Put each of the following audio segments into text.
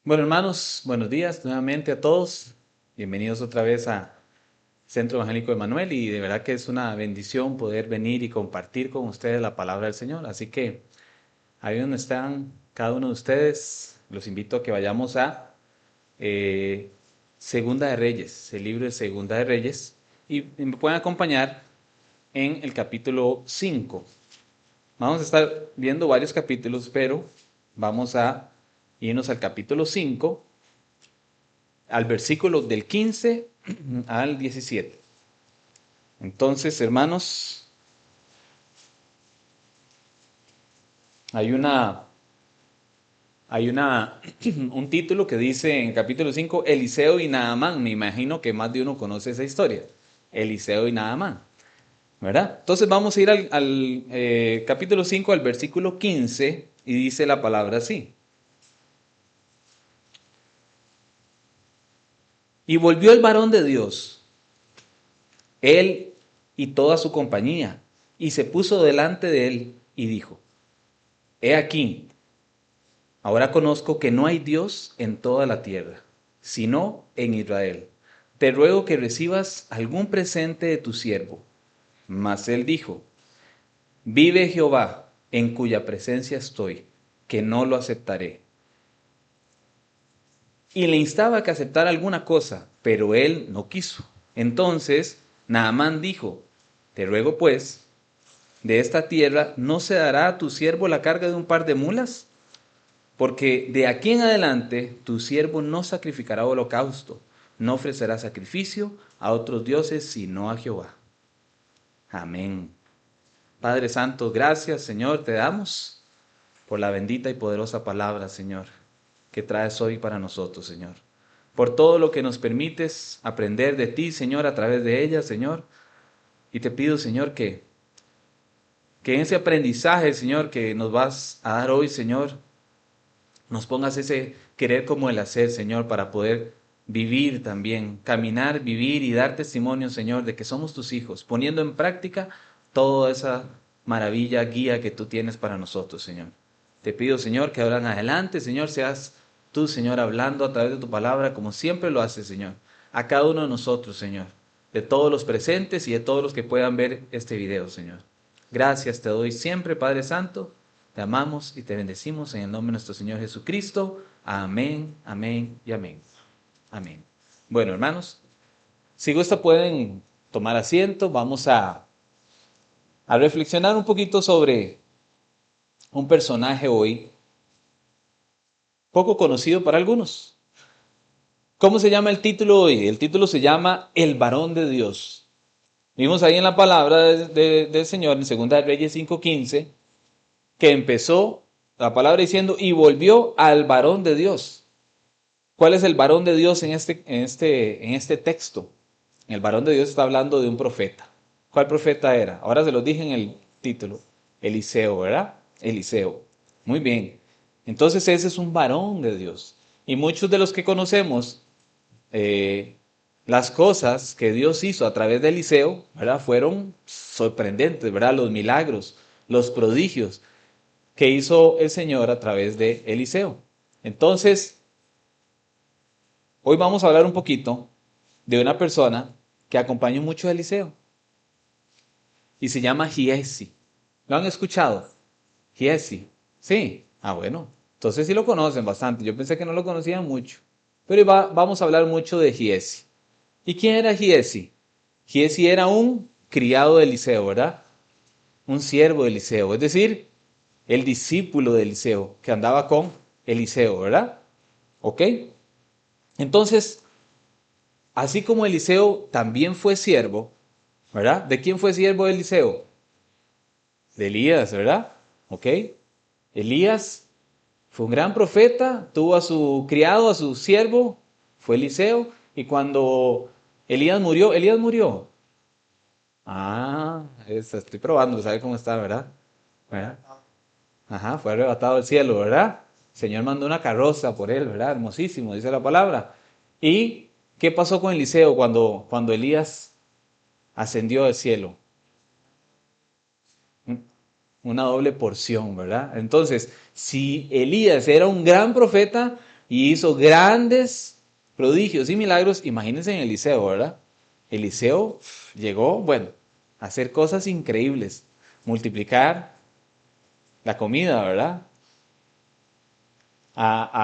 Bueno, hermanos, buenos días nuevamente a todos. Bienvenidos otra vez a Centro Evangélico de Manuel y de verdad que es una bendición poder venir y compartir con ustedes la palabra del Señor. Así que ahí donde están cada uno de ustedes, los invito a que vayamos a eh, Segunda de Reyes, el libro de Segunda de Reyes, y me pueden acompañar en el capítulo 5. Vamos a estar viendo varios capítulos, pero vamos a irnos al capítulo 5 al versículo del 15 al 17. Entonces, hermanos, hay una, un título que dice en capítulo 5 Eliseo y Naamán. Me imagino que más de uno conoce esa historia. Eliseo y Naamán, ¿verdad? Entonces vamos a ir al capítulo 5 al versículo 15 y dice la palabra así. Y volvió el varón de Dios, él y toda su compañía, y se puso delante de él y dijo, he aquí, ahora conozco que no hay Dios en toda la tierra, sino en Israel. Te ruego que recibas algún presente de tu siervo. Mas él dijo, vive Jehová, en cuya presencia estoy, que no lo aceptaré. Y le instaba a que aceptara alguna cosa, pero él no quiso. Entonces Naamán dijo, te ruego pues, de esta tierra no se dará a tu siervo la carga de un par de mulas, porque de aquí en adelante tu siervo no sacrificará holocausto, no ofrecerá sacrificio a otros dioses, sino a Jehová. Amén. Padre Santo, gracias, Señor, te damos por la bendita y poderosa palabra, Señor, que traes hoy para nosotros, Señor. Por todo lo que nos permites aprender de ti, Señor, a través de ella, Señor. Y te pido, Señor, que en ese aprendizaje, Señor, que nos vas a dar hoy, Señor, nos pongas ese querer como el hacer, Señor, para poder vivir también, caminar, vivir y dar testimonio, Señor, de que somos tus hijos, poniendo en práctica toda esa maravilla, guía que tú tienes para nosotros, Señor. Te pido, Señor, que ahora en adelante, Señor, seas tú, Señor, hablando a través de tu palabra, como siempre lo haces, Señor, a cada uno de nosotros, Señor, de todos los presentes y de todos los que puedan ver este video, Señor. Gracias te doy siempre, Padre Santo. Te amamos y te bendecimos en el nombre de nuestro Señor Jesucristo. Amén, amén y amén. Amén. Bueno, hermanos, si gusta pueden tomar asiento. Vamos a reflexionar un poquito sobre un personaje hoy poco conocido para algunos. ¿Cómo se llama el título hoy? El título se llama El varón de Dios. Vimos ahí en la palabra del Señor en 2 de Reyes 5:15 que empezó la palabra diciendo y volvió al varón de Dios. ¿Cuál es el varón de Dios en este texto? El varón de Dios está hablando de un profeta. ¿Cuál profeta era? Ahora se lo dije en el título. Eliseo, ¿verdad? Eliseo. Muy bien. Entonces ese es un varón de Dios. Y muchos de los que conocemos eh, las cosas que Dios hizo a través de Eliseo, ¿verdad? Fueron sorprendentes, ¿verdad? Los milagros, los prodigios que hizo el Señor a través de Eliseo. Entonces, hoy vamos a hablar un poquito de una persona que acompañó mucho a Eliseo y se llama Giesi. ¿Lo han escuchado? Giesi. Sí. Ah, bueno. Entonces sí lo conocen bastante. Yo pensé que no lo conocían mucho. Pero vamos a hablar mucho de Giesi. ¿Y quién era Giesi? Giesi era un criado de Eliseo, ¿verdad? Un siervo de Eliseo. Es decir, el discípulo de Eliseo que andaba con Eliseo, ¿verdad? ¿Ok? Entonces, así como Eliseo también fue siervo, ¿verdad? ¿De quién fue siervo Eliseo? De Elías, ¿verdad? ¿Ok? Elías fue un gran profeta, tuvo a su criado, a su siervo, fue Eliseo, y cuando Elías murió. Ah, estoy probando, ¿sabe cómo está, verdad? ¿Verdad? Ajá, fue arrebatado al cielo, ¿verdad? El Señor mandó una carroza por él, ¿verdad? Hermosísimo, dice la palabra. ¿Y qué pasó con Eliseo cuando Elías ascendió al cielo? Una doble porción, ¿verdad? Entonces, si Elías era un gran profeta, y hizo grandes prodigios y milagros. Imagínense en Eliseo, ¿verdad? Eliseo llegó, bueno, a hacer cosas increíbles, multiplicar la comida, ¿verdad?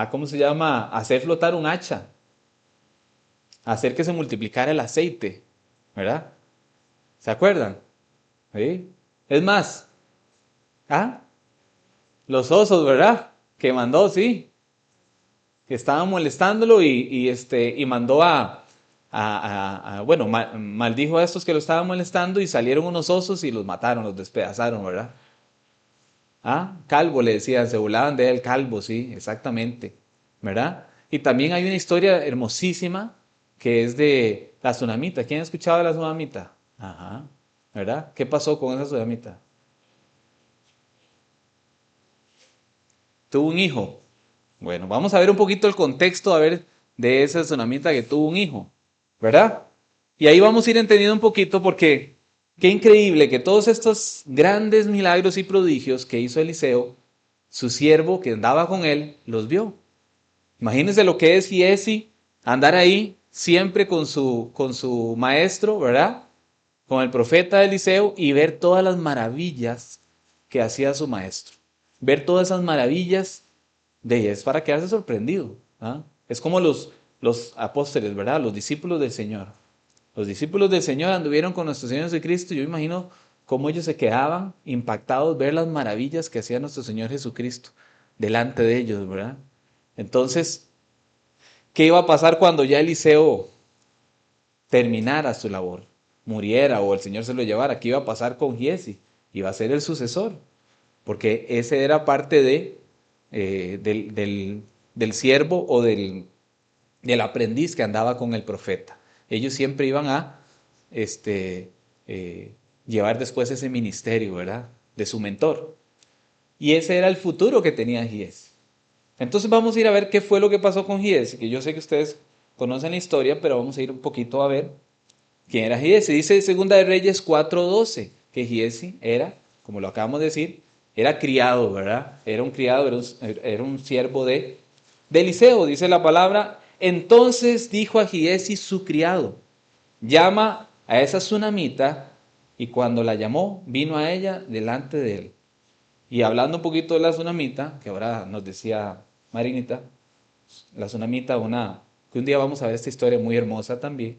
¿Cómo se llama? Hacer flotar un hacha, hacer que se multiplicara el aceite, ¿verdad? ¿Se acuerdan? ¿Sí? Es más, ¿ah? Los osos, ¿verdad? Que mandó, sí, que estaban molestándolo y mandó bueno, maldijo a estos que lo estaban molestando y salieron unos osos y los mataron, los despedazaron, ¿verdad? Ah, calvo le decían, se burlaban de él, calvo, sí, exactamente, ¿verdad? Y también hay una historia hermosísima que es de la tsunamita. ¿Quién ha escuchado de la tsunamita? Ajá, ¿verdad? ¿Qué pasó con esa tsunamita? Tuvo un hijo. Bueno, vamos a ver un poquito el contexto, a ver, de esa tsunamita que tuvo un hijo, ¿verdad? Y ahí vamos a ir entendiendo un poquito porque qué increíble que todos estos grandes milagros y prodigios que hizo Eliseo, su siervo que andaba con él, los vio. Imagínense lo que es Giesi, andar ahí siempre con su maestro, ¿verdad? Con el profeta Eliseo y ver todas las maravillas que hacía su maestro. Ver todas esas maravillas de ella es para quedarse sorprendido. ¿Ah? Es como los apóstoles, ¿verdad? Los discípulos del Señor. Los discípulos del Señor anduvieron con nuestro Señor Jesucristo. Yo imagino cómo ellos se quedaban impactados ver las maravillas que hacía nuestro Señor Jesucristo delante de ellos, ¿verdad? Entonces, ¿qué iba a pasar cuando ya Eliseo terminara su labor? Muriera o el Señor se lo llevara. ¿Qué iba a pasar con Giesi? Iba a ser el sucesor, porque ese era parte del siervo o del aprendiz que andaba con el profeta. Ellos siempre iban a este, eh, llevar después ese ministerio, ¿verdad? De su mentor. Y ese era el futuro que tenía Giesi. Entonces vamos a ir a ver qué fue lo que pasó con Giesi, que yo sé que ustedes conocen la historia, pero vamos a ir un poquito a ver quién era Giesi. Dice Segunda de Reyes 4:12 que Giesi era, como lo acabamos de decir, era criado, ¿verdad? Era un criado, era un siervo de Eliseo, dice la palabra. Entonces dijo a Giesi su criado, llama a esa tsunamita, y cuando la llamó, vino a ella delante de él. Y hablando un poquito de la tsunamita, que ahora nos decía Marinita, la tsunamita, que un día vamos a ver esta historia muy hermosa también,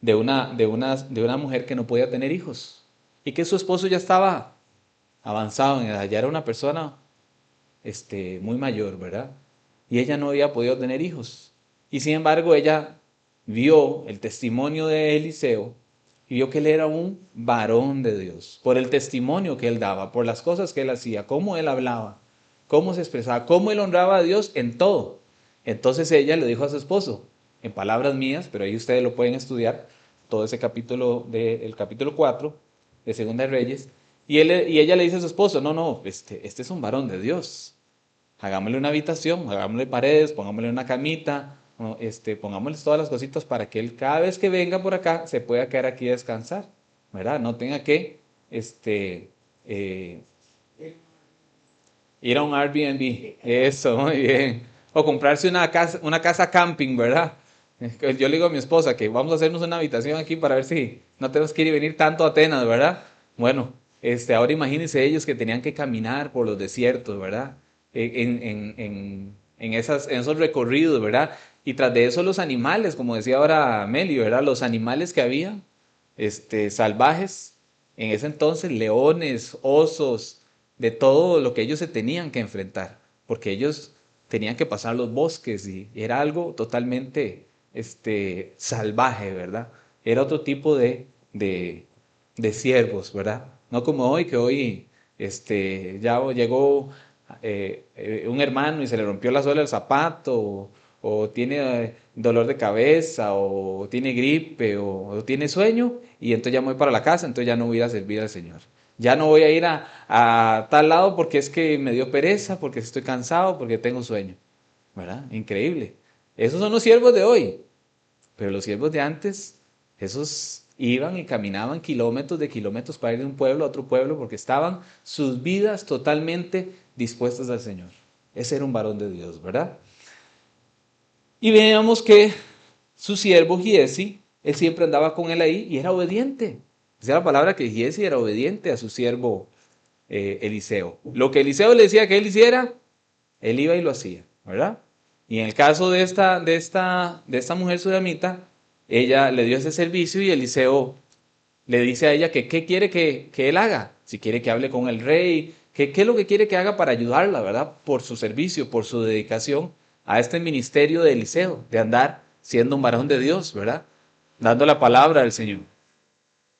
de una mujer que no podía tener hijos y que su esposo ya estaba avanzado en edad, ya era una persona muy mayor, ¿verdad? Y ella no había podido tener hijos. Y sin embargo, ella vio el testimonio de Eliseo y vio que él era un varón de Dios, por el testimonio que él daba, por las cosas que él hacía, cómo él hablaba, cómo se expresaba, cómo él honraba a Dios en todo. Entonces ella le dijo a su esposo, en palabras mías, pero ahí ustedes lo pueden estudiar, todo ese capítulo, el capítulo 4 de Segunda de Reyes, y ella le dice a su esposo, no, no, este es un varón de Dios. Hagámosle una habitación, hagámosle paredes, pongámosle una camita, ¿no? Pongámosle todas las cositas para que él cada vez que venga por acá se pueda quedar aquí a descansar, ¿verdad? No tenga que eh, ir a un Airbnb. Eso, muy bien. O comprarse una casa camping, ¿verdad? Yo le digo a mi esposa que vamos a hacernos una habitación aquí para ver si no tenemos que ir y venir tanto a Atenas, ¿verdad? Bueno, ahora imagínense ellos que tenían que caminar por los desiertos, ¿verdad? En esos recorridos, ¿verdad? Y tras de eso los animales, como decía ahora Meli, ¿verdad? Los animales que había, salvajes, en ese entonces, leones, osos, de todo lo que ellos se tenían que enfrentar, porque ellos tenían que pasar los bosques y era algo totalmente salvaje, ¿verdad? Era otro tipo de siervos, ¿verdad? No como hoy, que hoy ya llegó un hermano y se le rompió la suela del zapato, o tiene dolor de cabeza, o tiene gripe, o tiene sueño, y entonces ya me voy para la casa, entonces ya no voy a servir al Señor. Ya no voy a ir a tal lado porque es que me dio pereza, porque estoy cansado, porque tengo sueño. ¿Verdad? Increíble. Esos son los siervos de hoy. Pero los siervos de antes, esos iban y caminaban kilómetros de kilómetros para ir de un pueblo a otro pueblo porque estaban sus vidas totalmente dispuestas al Señor. Ese era un varón de Dios, ¿verdad? Y veamos que su siervo Giesi, él siempre andaba con él ahí y era obediente. Esa es la palabra, que Giesi era obediente a su siervo Eliseo. Lo que Eliseo le decía que él hiciera, él iba y lo hacía, ¿verdad? Y en el caso de esta mujer sudamita, ella le dio ese servicio y Eliseo le dice a ella que qué quiere que él haga. Si quiere que hable con el rey, qué es lo que quiere que haga para ayudarla, ¿verdad? Por su servicio, por su dedicación a este ministerio de Eliseo, de andar siendo un varón de Dios, ¿verdad? Dando la palabra del Señor.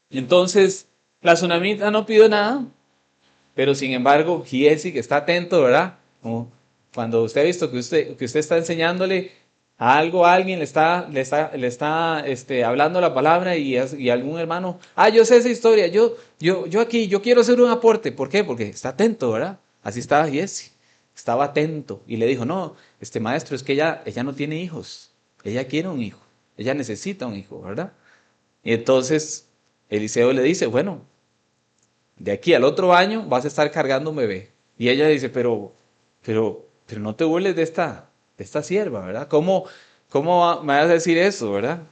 Entonces, la tsunamita no pidió nada, pero sin embargo, Giesi, que está atento, ¿verdad? Como cuando usted ha visto que usted está enseñándole algo a alguien, le está hablando la palabra y algún hermano, yo sé esa historia, yo aquí, yo quiero hacer un aporte. ¿Por qué? Porque está atento, ¿verdad? Así estaba Giesi. Estaba atento y le dijo, no, maestro, es que ella no tiene hijos. Ella quiere un hijo. Ella necesita un hijo, ¿verdad? Y entonces Eliseo le dice, bueno, de aquí al otro año vas a estar cargando un bebé. Y ella dice, pero no te burles de esta sierva, ¿verdad? ¿Cómo me vas a decir eso, verdad?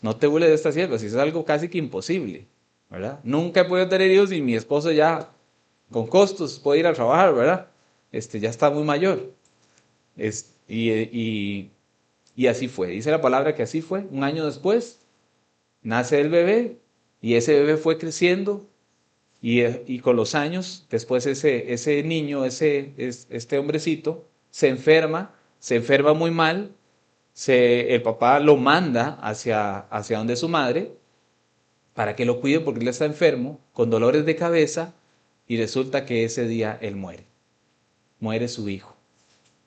No te burles de esta sierva, si es algo casi que imposible, ¿verdad? Nunca he podido tener hijos y mi esposo ya con costos puede ir a trabajar, ¿verdad? Ya está muy mayor. Y así fue. Dice la palabra que así fue. Un año después nace el bebé y ese bebé fue creciendo y con los años, después ese niño, este hombrecito, se enferma muy mal, el papá lo manda hacia donde su madre para que lo cuide porque él está enfermo, con dolores de cabeza, y resulta que ese día él muere su hijo.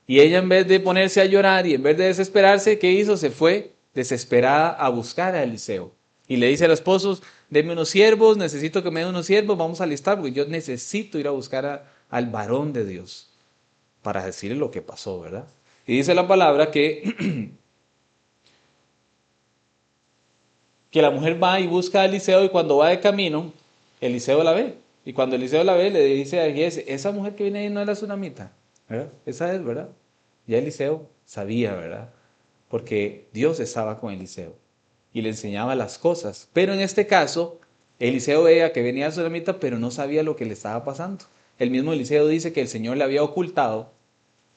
Y ella, en vez de ponerse a llorar y en vez de desesperarse, ¿qué hizo? Se fue desesperada a buscar a Eliseo. Y le dice a los esposos, denme unos siervos, necesito que me den unos siervos, vamos a alistar, porque yo necesito ir a buscar al varón de Dios para decirle lo que pasó, ¿verdad? Y dice la palabra que la mujer va y busca a Eliseo y cuando va de camino, Eliseo la ve. Y cuando Eliseo la ve, le dice a Giesi, esa mujer que viene ahí no es la tsunamita, ¿verdad? Esa es, ¿verdad? Ya Eliseo sabía, ¿verdad? Porque Dios estaba con Eliseo y le enseñaba las cosas. Pero en este caso, Eliseo veía que venía a Sulamita, pero no sabía lo que le estaba pasando. El mismo Eliseo dice que el Señor le había ocultado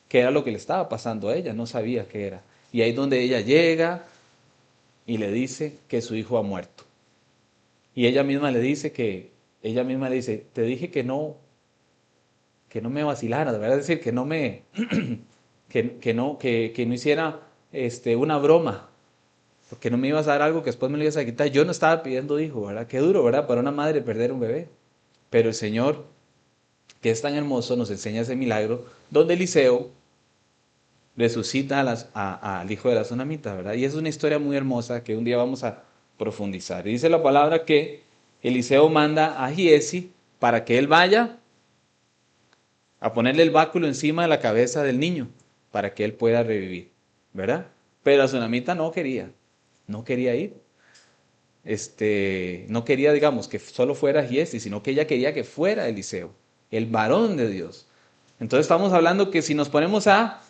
qué era lo que le estaba pasando a ella, no sabía qué era. Y ahí es donde ella llega y le dice que su hijo ha muerto. Y ella misma le dice, te dije que no me vacilara, ¿verdad? Es decir, que no hiciera una broma, porque no me ibas a dar algo que después me lo ibas a quitar. Yo no estaba pidiendo hijo, ¿verdad? Qué duro, ¿verdad? Para una madre perder un bebé. Pero el Señor, que es tan hermoso, nos enseña ese milagro, donde Eliseo resucita al hijo de la tsunamita, ¿verdad? Y es una historia muy hermosa que un día vamos a profundizar. Y dice la palabra que Eliseo manda a Giesi para que él vaya a ponerle el báculo encima de la cabeza del niño para que él pueda revivir, ¿verdad? Pero la tsunamita no quería ir. No quería, digamos, que solo fuera Giesi, sino que ella quería que fuera Eliseo, el varón de Dios. Entonces estamos hablando que si nos ponemos a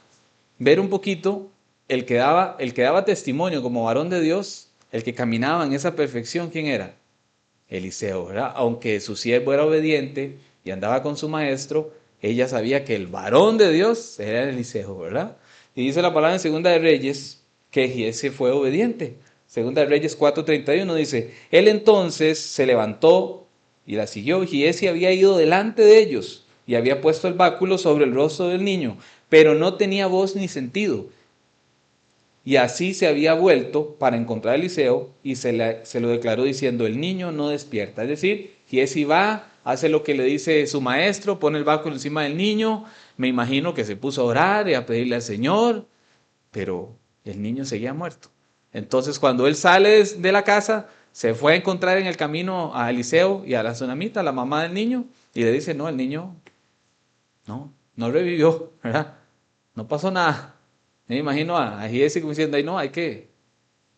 ver un poquito, el que daba testimonio como varón de Dios, el que caminaba en esa perfección, ¿quién era? Eliseo, ¿verdad? Aunque su siervo era obediente y andaba con su maestro, ella sabía que el varón de Dios era Eliseo, ¿verdad? Y dice la palabra en Segunda de Reyes que Giesi fue obediente. Segunda de Reyes 4:31 dice, él entonces se levantó y la siguió. Giesi había ido delante de ellos y había puesto el báculo sobre el rostro del niño, pero no tenía voz ni sentido. Y así se había vuelto para encontrar a Eliseo y se lo declaró diciendo, el niño no despierta. Es decir, Giesi va, hace lo que le dice su maestro, pone el báculo encima del niño, me imagino que se puso a orar y a pedirle al Señor, pero el niño seguía muerto. Entonces cuando él sale de la casa, se fue a encontrar en el camino a Eliseo y a la tsunamita, la mamá del niño, y le dice, no, el niño no revivió, ¿verdad? No pasó nada. Me imagino a Giesi como diciendo, ay no,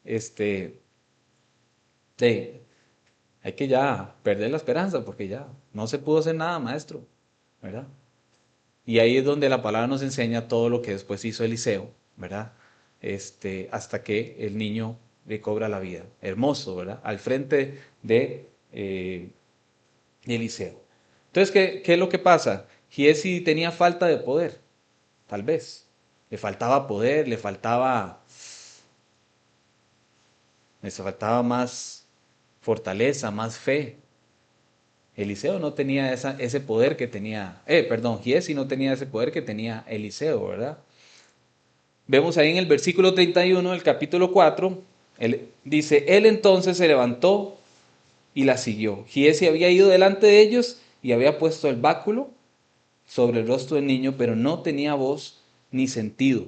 este, de, hay que ya perder la esperanza porque ya no se pudo hacer nada, maestro, ¿verdad? Y ahí es donde la palabra nos enseña todo lo que después hizo Eliseo, ¿verdad? Hasta que el niño recobra la vida. Hermoso, ¿verdad? Al frente de Eliseo. Entonces, ¿qué es lo que pasa? Giesi tenía falta de poder, tal vez. Le faltaba poder, le faltaba más fortaleza, más fe. Eliseo no tenía ese poder que tenía, Giesi no tenía ese poder que tenía Eliseo, ¿verdad? Vemos ahí en el versículo 31 del capítulo 4, dice, él entonces se levantó y la siguió. Giesi había ido delante de ellos y había puesto el báculo sobre el rostro del niño, pero no tenía voz ni sentido.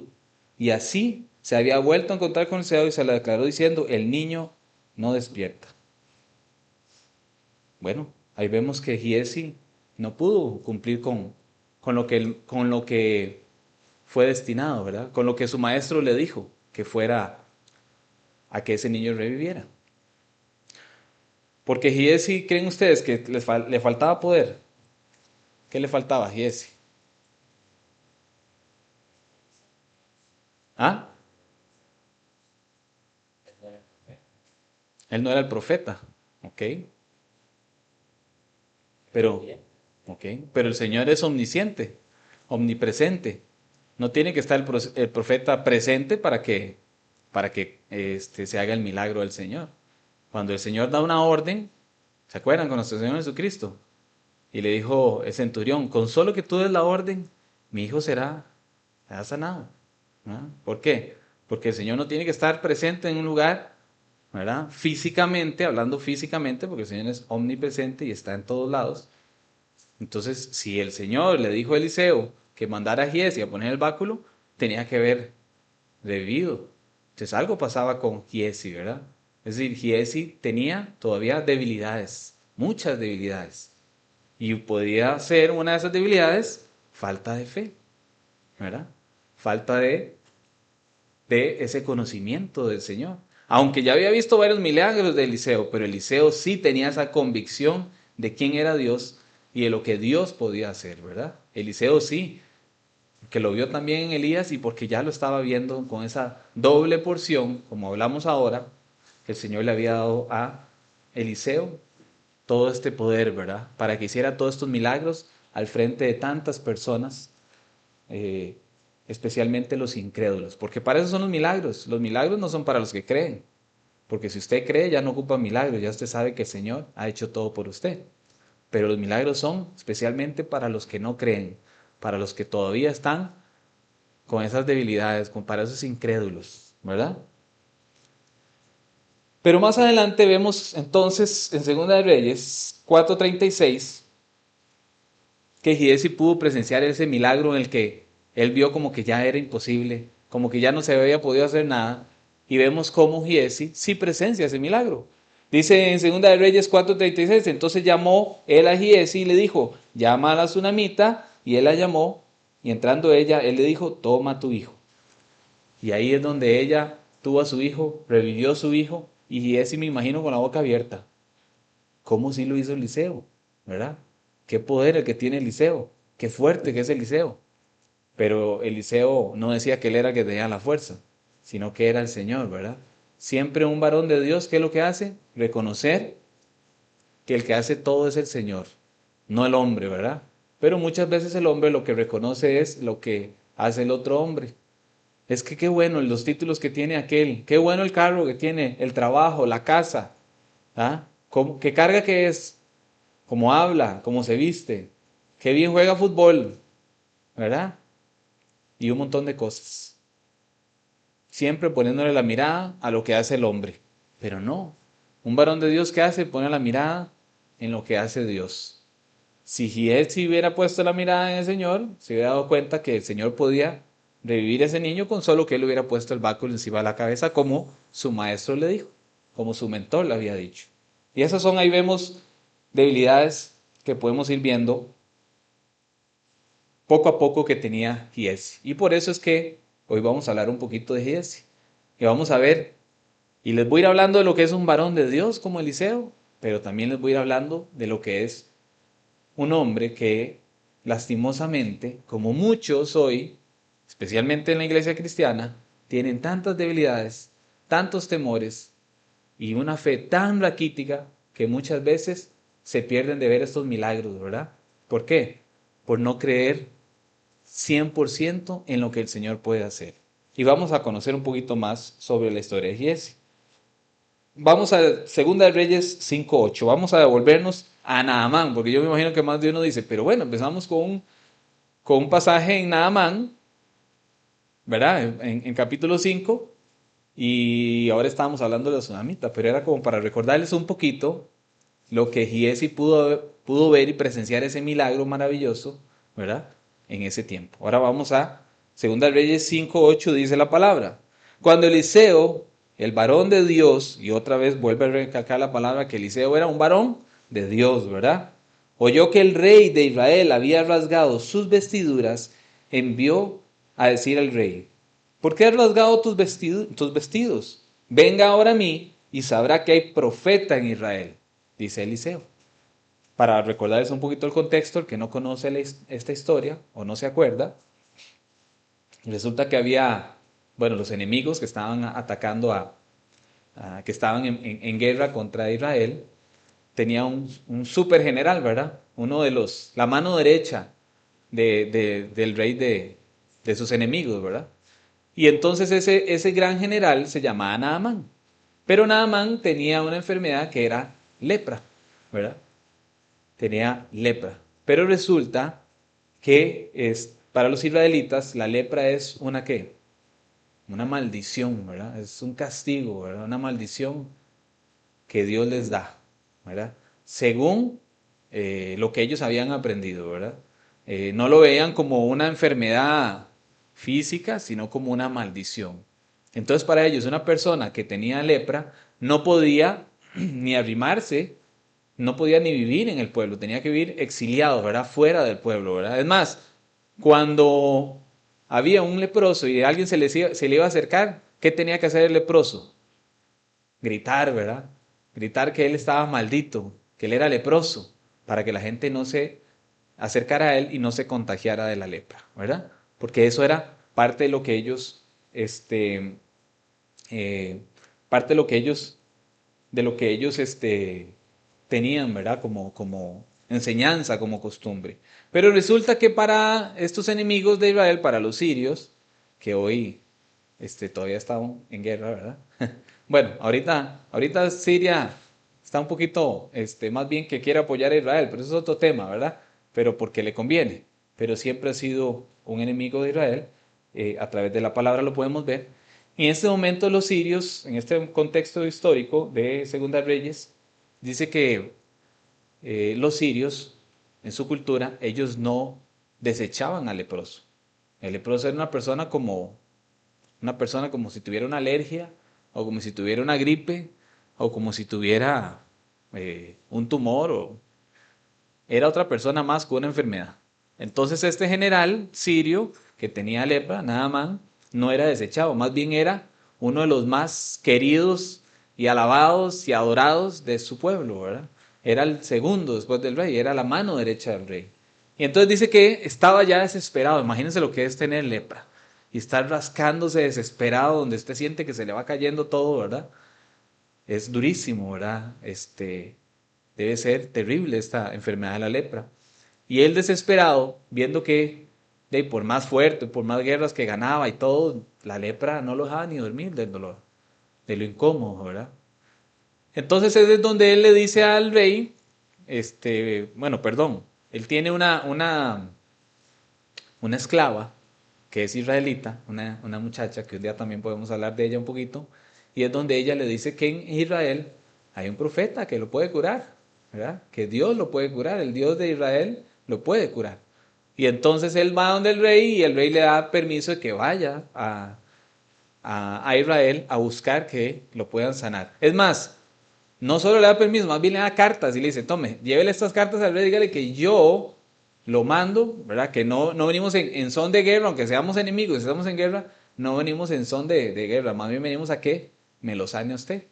Y así se había vuelto a encontrar con Eliseo y se le declaró diciendo, el niño no despierta. Bueno, ahí vemos que Giesi no pudo cumplir con lo que fue destinado, ¿verdad? Con lo que su maestro le dijo, que fuera a que ese niño reviviera. Porque Giesi, ¿creen ustedes que le faltaba poder? ¿Qué le faltaba a Giesi? ¿Ah? Él no era el profeta, ¿ok? Pero, ¿ok? Pero el Señor es omnisciente, omnipresente. No tiene que estar el profeta presente para que se haga el milagro del Señor. Cuando el Señor da una orden, ¿se acuerdan con nuestro Señor Jesucristo? Y le dijo el centurión, con solo que tú des la orden, mi hijo será sanado. ¿Ah? ¿Por qué? Porque el Señor no tiene que estar presente en un lugar, ¿verdad? Físicamente, hablando físicamente, porque el Señor es omnipresente y está en todos lados. Entonces, si el Señor le dijo a Eliseo que mandara a Giesi a poner el báculo, tenía que haber revivido. Entonces algo pasaba con Giesi, ¿verdad? Es decir, Giesi tenía todavía debilidades, muchas debilidades. Y podía ser una de esas debilidades falta de fe, ¿verdad? Falta de ese conocimiento del Señor. Aunque ya había visto varios milagros de Eliseo, pero Eliseo sí tenía esa convicción de quién era Dios y de lo que Dios podía hacer, ¿verdad? Eliseo sí, que lo vio también en Elías y porque ya lo estaba viendo con esa doble porción, como hablamos ahora, que el Señor le había dado a Eliseo todo este poder, ¿verdad? Para que hiciera todos estos milagros al frente de tantas personas, eh, especialmente los incrédulos, porque para eso son los milagros. Los milagros no son para los que creen, porque si usted cree ya no ocupa milagros, ya usted sabe que el Señor ha hecho todo por usted. Pero los milagros son especialmente para los que no creen, para los que todavía están con esas debilidades, para esos incrédulos, ¿verdad? Pero más adelante vemos entonces en Segunda de Reyes 4:36 que Giesi pudo presenciar ese milagro en el que él vio como que ya era imposible, como que ya no se había podido hacer nada, y vemos cómo Giesi sí presencia ese milagro. Dice en Segunda de Reyes 4:36, entonces llamó él a Giesi y le dijo, llama a la tsunamita, y él la llamó, y entrando ella, él le dijo, toma a tu hijo. Y ahí es donde ella tuvo a su hijo, revivió a su hijo, y Giesi me imagino con la boca abierta. ¿Cómo sí lo hizo Eliseo? ¿Verdad? Qué poder el que tiene Eliseo, qué fuerte que es Eliseo. Pero Eliseo no decía que él era el que tenía la fuerza, sino que era el Señor, ¿verdad? Siempre un varón de Dios, ¿qué es lo que hace? Reconocer que el que hace todo es el Señor, no el hombre, ¿verdad? Pero muchas veces el hombre lo que reconoce es lo que hace el otro hombre. Es que qué bueno los títulos que tiene aquel, qué bueno el carro que tiene, el trabajo, la casa, ¿ah? ¿Qué carga que es? ¿Cómo habla? ¿Cómo se viste? Qué bien juega fútbol, ¿verdad? Y un montón de cosas. Siempre poniéndole la mirada a lo que hace el hombre. Pero no. Un varón de Dios, ¿qué hace? Pone la mirada en lo que hace Dios. Si él se hubiera puesto la mirada en el Señor, se hubiera dado cuenta que el Señor podía revivir a ese niño con solo que él hubiera puesto el báculo encima de la cabeza, como su maestro le dijo, como su mentor le había dicho. Y esas son, ahí vemos, debilidades que podemos ir viendo poco a poco que tenía Giesi. Y por eso es que hoy vamos a hablar un poquito de Giesi. Y vamos a ver, y les voy a ir hablando de lo que es un varón de Dios como Eliseo, pero también les voy a ir hablando de lo que es un hombre que lastimosamente, como muchos hoy, especialmente en la iglesia cristiana, tienen tantas debilidades, tantos temores y una fe tan raquítica que muchas veces se pierden de ver estos milagros, ¿verdad? ¿Por qué? Por no creer 100% en lo que el Señor puede hacer. Y vamos a conocer un poquito más sobre la historia de Giesi. Vamos a Segunda de Reyes 5:8. Vamos a devolvernos a Naamán, porque yo me imagino que más de uno dice, pero bueno, empezamos con un pasaje en Naamán, ¿verdad? En capítulo 5, y ahora estábamos hablando de la tsunamita, pero era como para recordarles un poquito lo que Giesi pudo ver y presenciar ese milagro maravilloso, ¿verdad? En ese tiempo. Ahora vamos a Segunda de Reyes 5:8, dice la palabra. Cuando Eliseo, el varón de Dios, y otra vez vuelve a recalcar la palabra que Eliseo era un varón de Dios, ¿verdad? Oyó que el rey de Israel había rasgado sus vestiduras, envió a decir al rey, ¿por qué has rasgado tus vestidos? Venga ahora a mí y sabrá que hay profeta en Israel, dice Eliseo. Para recordarles un poquito el contexto, el que no conoce esta historia o no se acuerda, resulta que había, bueno, los enemigos que estaban atacando que estaban en guerra contra Israel, tenía un super general, ¿verdad? Uno de la mano derecha del rey de sus enemigos, ¿verdad? Y entonces ese gran general se llamaba Naamán. Pero Naamán tenía una enfermedad que era lepra, ¿verdad? Tenía lepra. Pero resulta que para los israelitas la lepra es una ¿qué? Una maldición, ¿verdad? Es un castigo, ¿verdad? Una maldición que Dios les da, ¿verdad? Según lo que ellos habían aprendido, ¿verdad? No lo veían como una enfermedad física, sino como una maldición. Entonces para ellos una persona que tenía lepra no podía ni arrimarse, no podía ni vivir en el pueblo, tenía que vivir exiliado, ¿verdad? Fuera del pueblo, ¿verdad? Es más, cuando había un leproso y alguien se le iba a acercar, ¿qué tenía que hacer el leproso? Gritar, ¿verdad? Gritar que él estaba maldito, que él era leproso, para que la gente no se acercara a él y no se contagiara de la lepra, ¿verdad? Porque eso era parte de lo que ellos, eh, parte de lo que ellos, tenían, ¿verdad? Como enseñanza, como costumbre. Pero resulta que para estos enemigos de Israel, para los sirios, que hoy todavía están en guerra, ¿verdad? Bueno, ahorita Siria está un poquito, más bien que quiere apoyar a Israel, pero eso es otro tema, ¿verdad? Pero porque le conviene. Pero siempre ha sido un enemigo de Israel, a través de la palabra lo podemos ver. Y en este momento los sirios, en este contexto histórico de Segunda Reyes, dice que los sirios, en su cultura, ellos no desechaban al leproso. El leproso era una persona como si tuviera una alergia, o como si tuviera una gripe, o como si tuviera un tumor, o era otra persona más con una enfermedad. Entonces este general sirio que tenía lepra, nada más, no era desechado, más bien era uno de los más queridos y alabados y adorados de su pueblo, ¿verdad? Era el segundo después del rey, era la mano derecha del rey. Y entonces dice que estaba ya desesperado, imagínense lo que es tener lepra y estar rascándose desesperado donde usted siente que se le va cayendo todo, ¿verdad? Es durísimo, ¿verdad? Debe ser terrible esta enfermedad de la lepra. Y él desesperado, viendo que por más fuerte, por más guerras que ganaba y todo, la lepra no lo dejaba ni dormir del dolor, de lo incómodo, ¿verdad? Entonces es donde él le dice al rey, bueno, perdón, él tiene una esclava que es israelita, una muchacha que un día también podemos hablar de ella un poquito, y es donde ella le dice que en Israel hay un profeta que lo puede curar, ¿verdad? Que Dios lo puede curar, el Dios de Israel lo puede curar. Y entonces él va donde el rey y el rey le da permiso de que vaya a Israel a buscar que lo puedan sanar. Es más, no solo le da permiso, más bien le da cartas y le dice, tome, llévele estas cartas al rey, dígale que yo lo mando, ¿verdad? Que no venimos en son de guerra, aunque seamos enemigos, estamos en guerra, no venimos en son de guerra, más bien venimos a que me lo sane usted.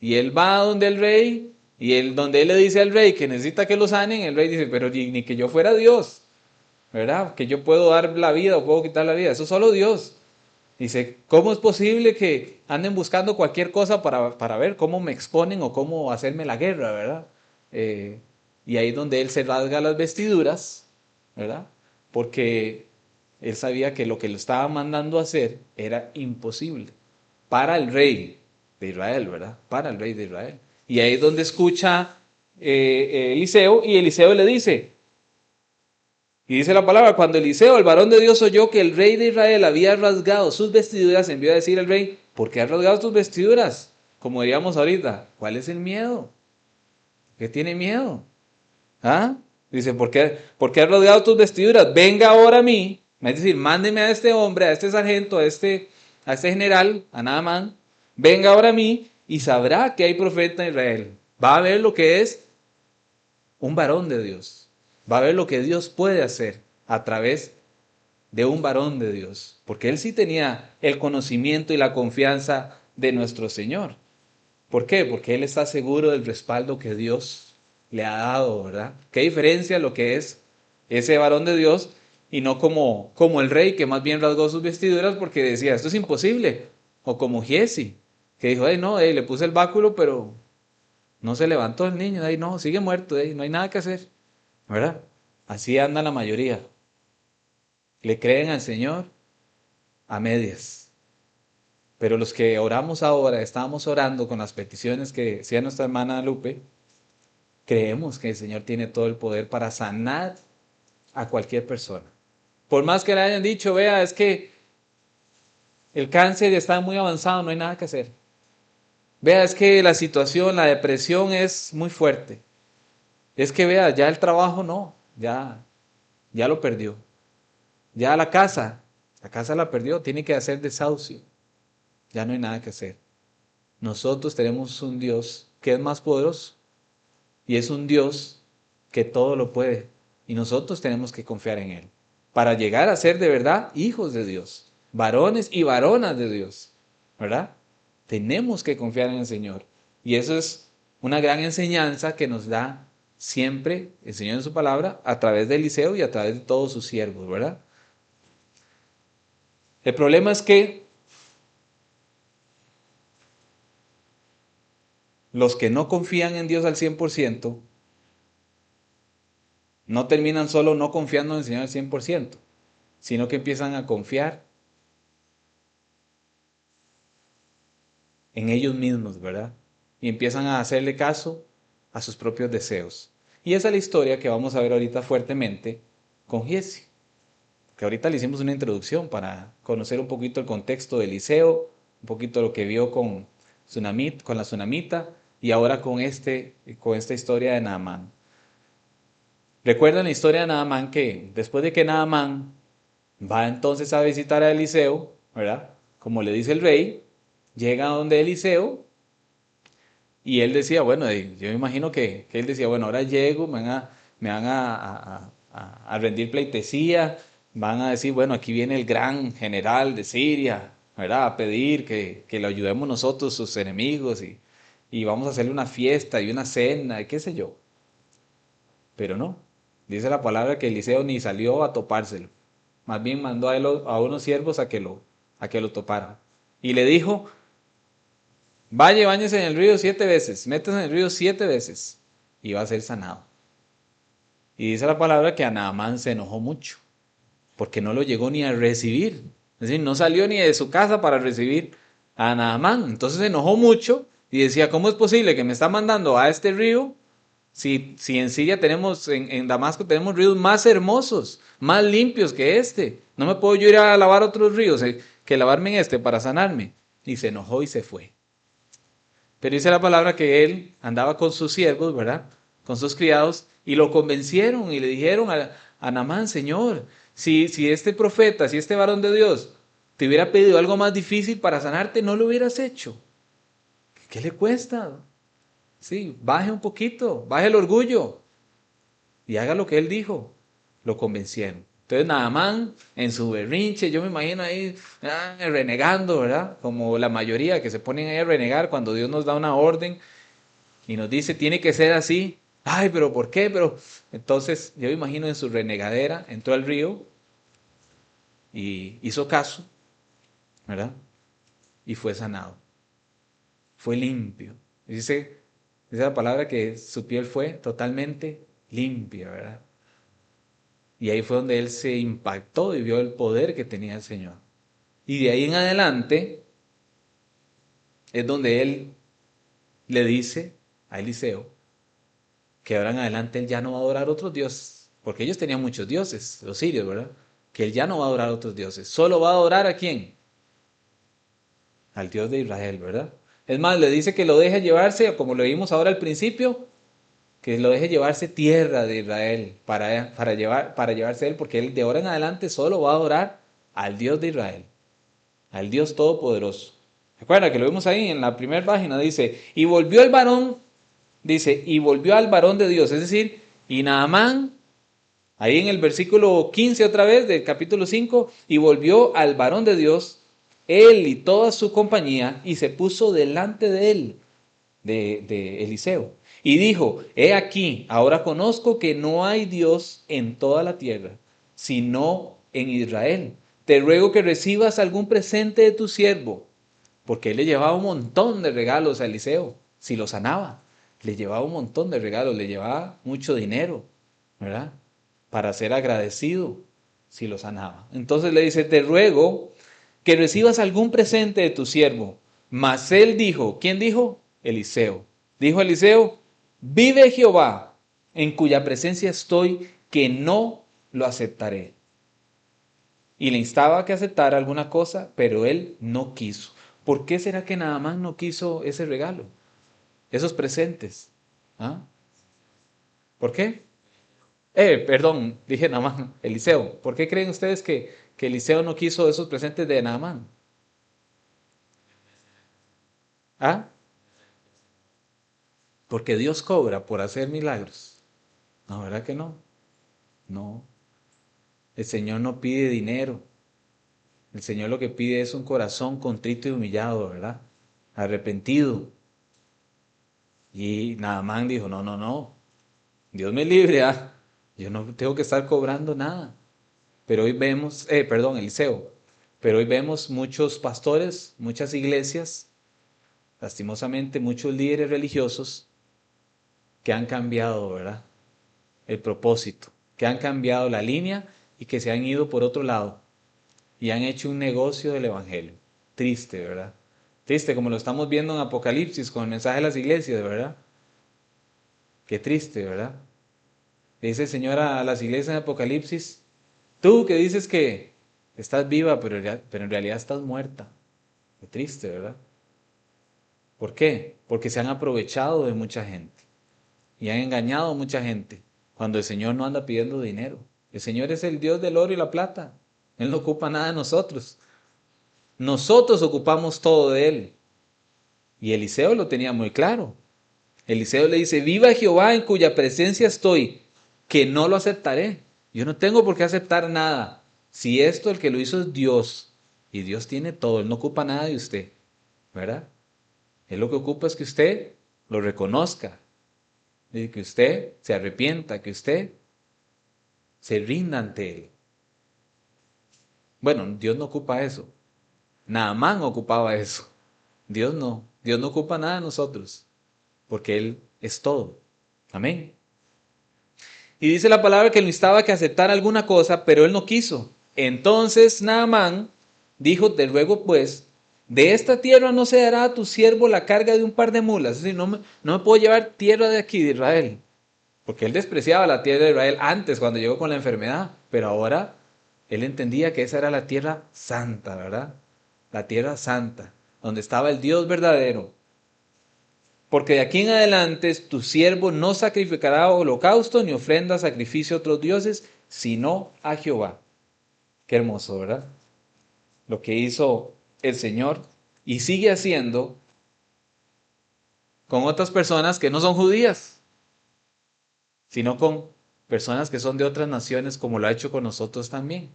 Y él va donde el rey, y donde él le dice al rey que necesita que lo sanen, el rey dice, pero ni que yo fuera Dios, ¿verdad? Que yo puedo dar la vida o puedo quitar la vida. Eso solo Dios. Dice, ¿cómo es posible que anden buscando cualquier cosa para ver cómo me exponen o cómo hacerme la guerra, ¿verdad? Eh, y ahí es donde él se rasga las vestiduras, ¿verdad? Porque él sabía que lo que lo estaba mandando a hacer era imposible para el rey de Israel, ¿verdad? Para el rey de Israel. Y ahí es donde escucha Eliseo y Eliseo le dice, y dice la palabra, cuando Eliseo, el varón de Dios, oyó que el rey de Israel había rasgado sus vestiduras, envió a decir al rey, ¿por qué has rasgado tus vestiduras? Como diríamos ahorita, ¿cuál es el miedo? ¿Qué tiene miedo? ¿Ah? Dice, ¿por qué has rasgado tus vestiduras? Venga ahora a mí, es decir, mándeme a este hombre, a este sargento, a este general, a Naamán, venga ahora a mí y sabrá que hay profeta en Israel. Va a ver lo que es un varón de Dios. Va a ver lo que Dios puede hacer a través de un varón de Dios. Porque él sí tenía el conocimiento y la confianza de nuestro Señor. ¿Por qué? Porque él está seguro del respaldo que Dios le ha dado, ¿verdad? Qué diferencia lo que es ese varón de Dios y no como el rey que más bien rasgó sus vestiduras porque decía, esto es imposible. O como Giesi, que dijo, no, le puse el báculo, pero no se levantó el niño, no, sigue muerto, no hay nada que hacer, ¿verdad? Así anda la mayoría. Le creen al Señor a medias. Pero los que oramos ahora, estamos orando con las peticiones que decía nuestra hermana Lupe, creemos que el Señor tiene todo el poder para sanar a cualquier persona. Por más que le hayan dicho, vea, es que el cáncer está muy avanzado, no hay nada que hacer. Vea, es que la situación, la depresión es muy fuerte. Es que vea, ya el trabajo no, ya lo perdió. Ya la casa la perdió, tiene que hacer desahucio. Ya no hay nada que hacer. Nosotros tenemos un Dios que es más poderoso y es un Dios que todo lo puede. Y nosotros tenemos que confiar en Él para llegar a ser de verdad hijos de Dios, varones y varonas de Dios, ¿verdad? Tenemos que confiar en el Señor. Y eso es una gran enseñanza que nos da siempre el Señor en su palabra a través de Eliseo y a través de todos sus siervos, ¿verdad? El problema es que los que no confían en Dios al 100% no terminan solo no confiando en el Señor al 100%, sino que empiezan a confiar en ellos mismos, ¿verdad? Y empiezan a hacerle caso a sus propios deseos. Y esa es la historia que vamos a ver ahorita fuertemente con Giesi, que ahorita le hicimos una introducción para conocer un poquito el contexto de Eliseo, un poquito lo que vio con la tsunamita y ahora con esta historia de Naamán. Recuerdan la historia de Naamán que después de que Naamán va entonces a visitar a Eliseo, ¿verdad? Como le dice el rey, llega a donde Eliseo y él decía, bueno, yo me imagino que él decía, bueno, ahora llego, me van a rendir pleitesía, van a decir, bueno, aquí viene el gran general de Siria, ¿verdad? A pedir que lo ayudemos nosotros, sus enemigos, y vamos a hacerle una fiesta y una cena, y qué sé yo. Pero no, dice la palabra que Eliseo ni salió a topárselo. Más bien mandó a unos siervos a que lo toparan. Y le dijo, vaya, báñese en el río 7 veces, métase en el río 7 veces y va a ser sanado. Y dice la palabra que a Naamán se enojó mucho, porque no lo llegó ni a recibir. Es decir, no salió ni de su casa para recibir a Naamán. Entonces se enojó mucho y decía, ¿cómo es posible que me está mandando a este río si en Siria tenemos, en Damasco tenemos ríos más hermosos, más limpios que este? No me puedo yo ir a lavar otros ríos que lavarme en este para sanarme. Y se enojó y se fue. Pero dice la palabra que él andaba con sus siervos, ¿verdad? Con sus criados y lo convencieron y le dijeron a Naamán, Señor, si este profeta, si este varón de Dios te hubiera pedido algo más difícil para sanarte, no lo hubieras hecho. ¿Qué le cuesta? Sí, baje un poquito, baje el orgullo y haga lo que él dijo. Lo convencieron. Entonces Naamán en su berrinche, yo me imagino ahí renegando, ¿verdad? Como la mayoría que se ponen ahí a renegar cuando Dios nos da una orden y nos dice tiene que ser así. Ay, pero ¿por qué? Pero entonces yo me imagino en su renegadera, entró al río y hizo caso, ¿verdad? Y fue sanado, fue limpio. Dice la palabra que su piel fue totalmente limpia, ¿verdad? Y ahí fue donde él se impactó y vio el poder que tenía el Señor. Y de ahí en adelante es donde él le dice a Eliseo que ahora en adelante él ya no va a adorar otros dioses, porque ellos tenían muchos dioses, los sirios, ¿verdad? Que él ya no va a adorar otros dioses, solo va a adorar ¿a quién? Al Dios de Israel, ¿verdad? Es más, le dice que lo deje llevarse, como lo vimos ahora al principio, que lo deje llevarse tierra de Israel para llevarse él, porque él de ahora en adelante solo va a adorar al Dios de Israel, al Dios Todopoderoso. Recuerda que lo vimos ahí en la primera página, dice, y volvió el varón, dice, y volvió al varón de Dios, es decir, y Naamán, ahí en el versículo 15 otra vez del capítulo 5, y volvió al varón de Dios, él y toda su compañía, y se puso delante de él, de Eliseo, y dijo, he aquí, ahora conozco que no hay Dios en toda la tierra, sino en Israel. Te ruego que recibas algún presente de tu siervo, porque él le llevaba un montón de regalos a Eliseo, si lo sanaba, le llevaba un montón de regalos, le llevaba mucho dinero, ¿verdad? Para ser agradecido si lo sanaba. Entonces le dice, te ruego que recibas algún presente de tu siervo. Mas él dijo, ¿quién dijo? Eliseo. Dijo Eliseo, vive Jehová, en cuya presencia estoy, que no lo aceptaré. Y le instaba a que aceptara alguna cosa, pero él no quiso. ¿Por qué será que nada más no quiso ese regalo? Esos presentes. ¿Ah? ¿Por qué? Perdón, dije Naamán, Eliseo. ¿Por qué creen ustedes que Eliseo no quiso esos presentes de Naamán? ¿Ah? Porque Dios cobra por hacer milagros. No, ¿verdad que no? No. El Señor no pide dinero. El Señor lo que pide es un corazón contrito y humillado, ¿verdad? Arrepentido. Y Naamán dijo, no, no, no. Dios me libre, ¿ah? Yo no tengo que estar cobrando nada. Pero hoy vemos, perdón, Eliseo. Pero hoy vemos muchos pastores, muchas iglesias, lastimosamente muchos líderes religiosos que han cambiado, ¿verdad? El propósito, que han cambiado la línea y que se han ido por otro lado y han hecho un negocio del evangelio. Triste, ¿verdad? Triste como lo estamos viendo en Apocalipsis con el mensaje de las iglesias, ¿verdad? Qué triste, ¿verdad? Le dice el Señor a las iglesias en Apocalipsis, tú que dices que estás viva, pero en realidad estás muerta. Qué triste, ¿verdad? ¿Por qué? Porque se han aprovechado de mucha gente y han engañado a mucha gente cuando el Señor no anda pidiendo dinero. El Señor es el Dios del oro y la plata. Él no ocupa nada de nosotros. Nosotros ocupamos todo de Él. Y Eliseo lo tenía muy claro. Eliseo le dice, viva Jehová en cuya presencia estoy, que no lo aceptaré. Yo no tengo por qué aceptar nada. Si esto el que lo hizo es Dios, y Dios tiene todo, Él no ocupa nada de usted, ¿verdad? Él lo que ocupa es que usted lo reconozca, y que usted se arrepienta, que usted se rinda ante Él. Bueno, Dios no ocupa eso. Naamán ocupaba eso. Dios no. Dios no ocupa nada de nosotros, porque Él es todo. Amén. Y dice la palabra que él necesitaba que aceptara alguna cosa, pero él no quiso. Entonces Naamán dijo, te ruego pues, de esta tierra no se dará a tu siervo la carga de un par de mulas. Es decir, no me puedo llevar tierra de aquí, de Israel. Porque él despreciaba la tierra de Israel antes, cuando llegó con la enfermedad. Pero ahora él entendía que esa era la tierra santa, ¿verdad? La tierra santa, donde estaba el Dios verdadero. Porque de aquí en adelante tu siervo no sacrificará holocausto ni ofrenda sacrificio a otros dioses, sino a Jehová. Qué hermoso, ¿verdad? Lo que hizo el Señor y sigue haciendo con otras personas que no son judías, sino con personas que son de otras naciones, como lo ha hecho con nosotros también.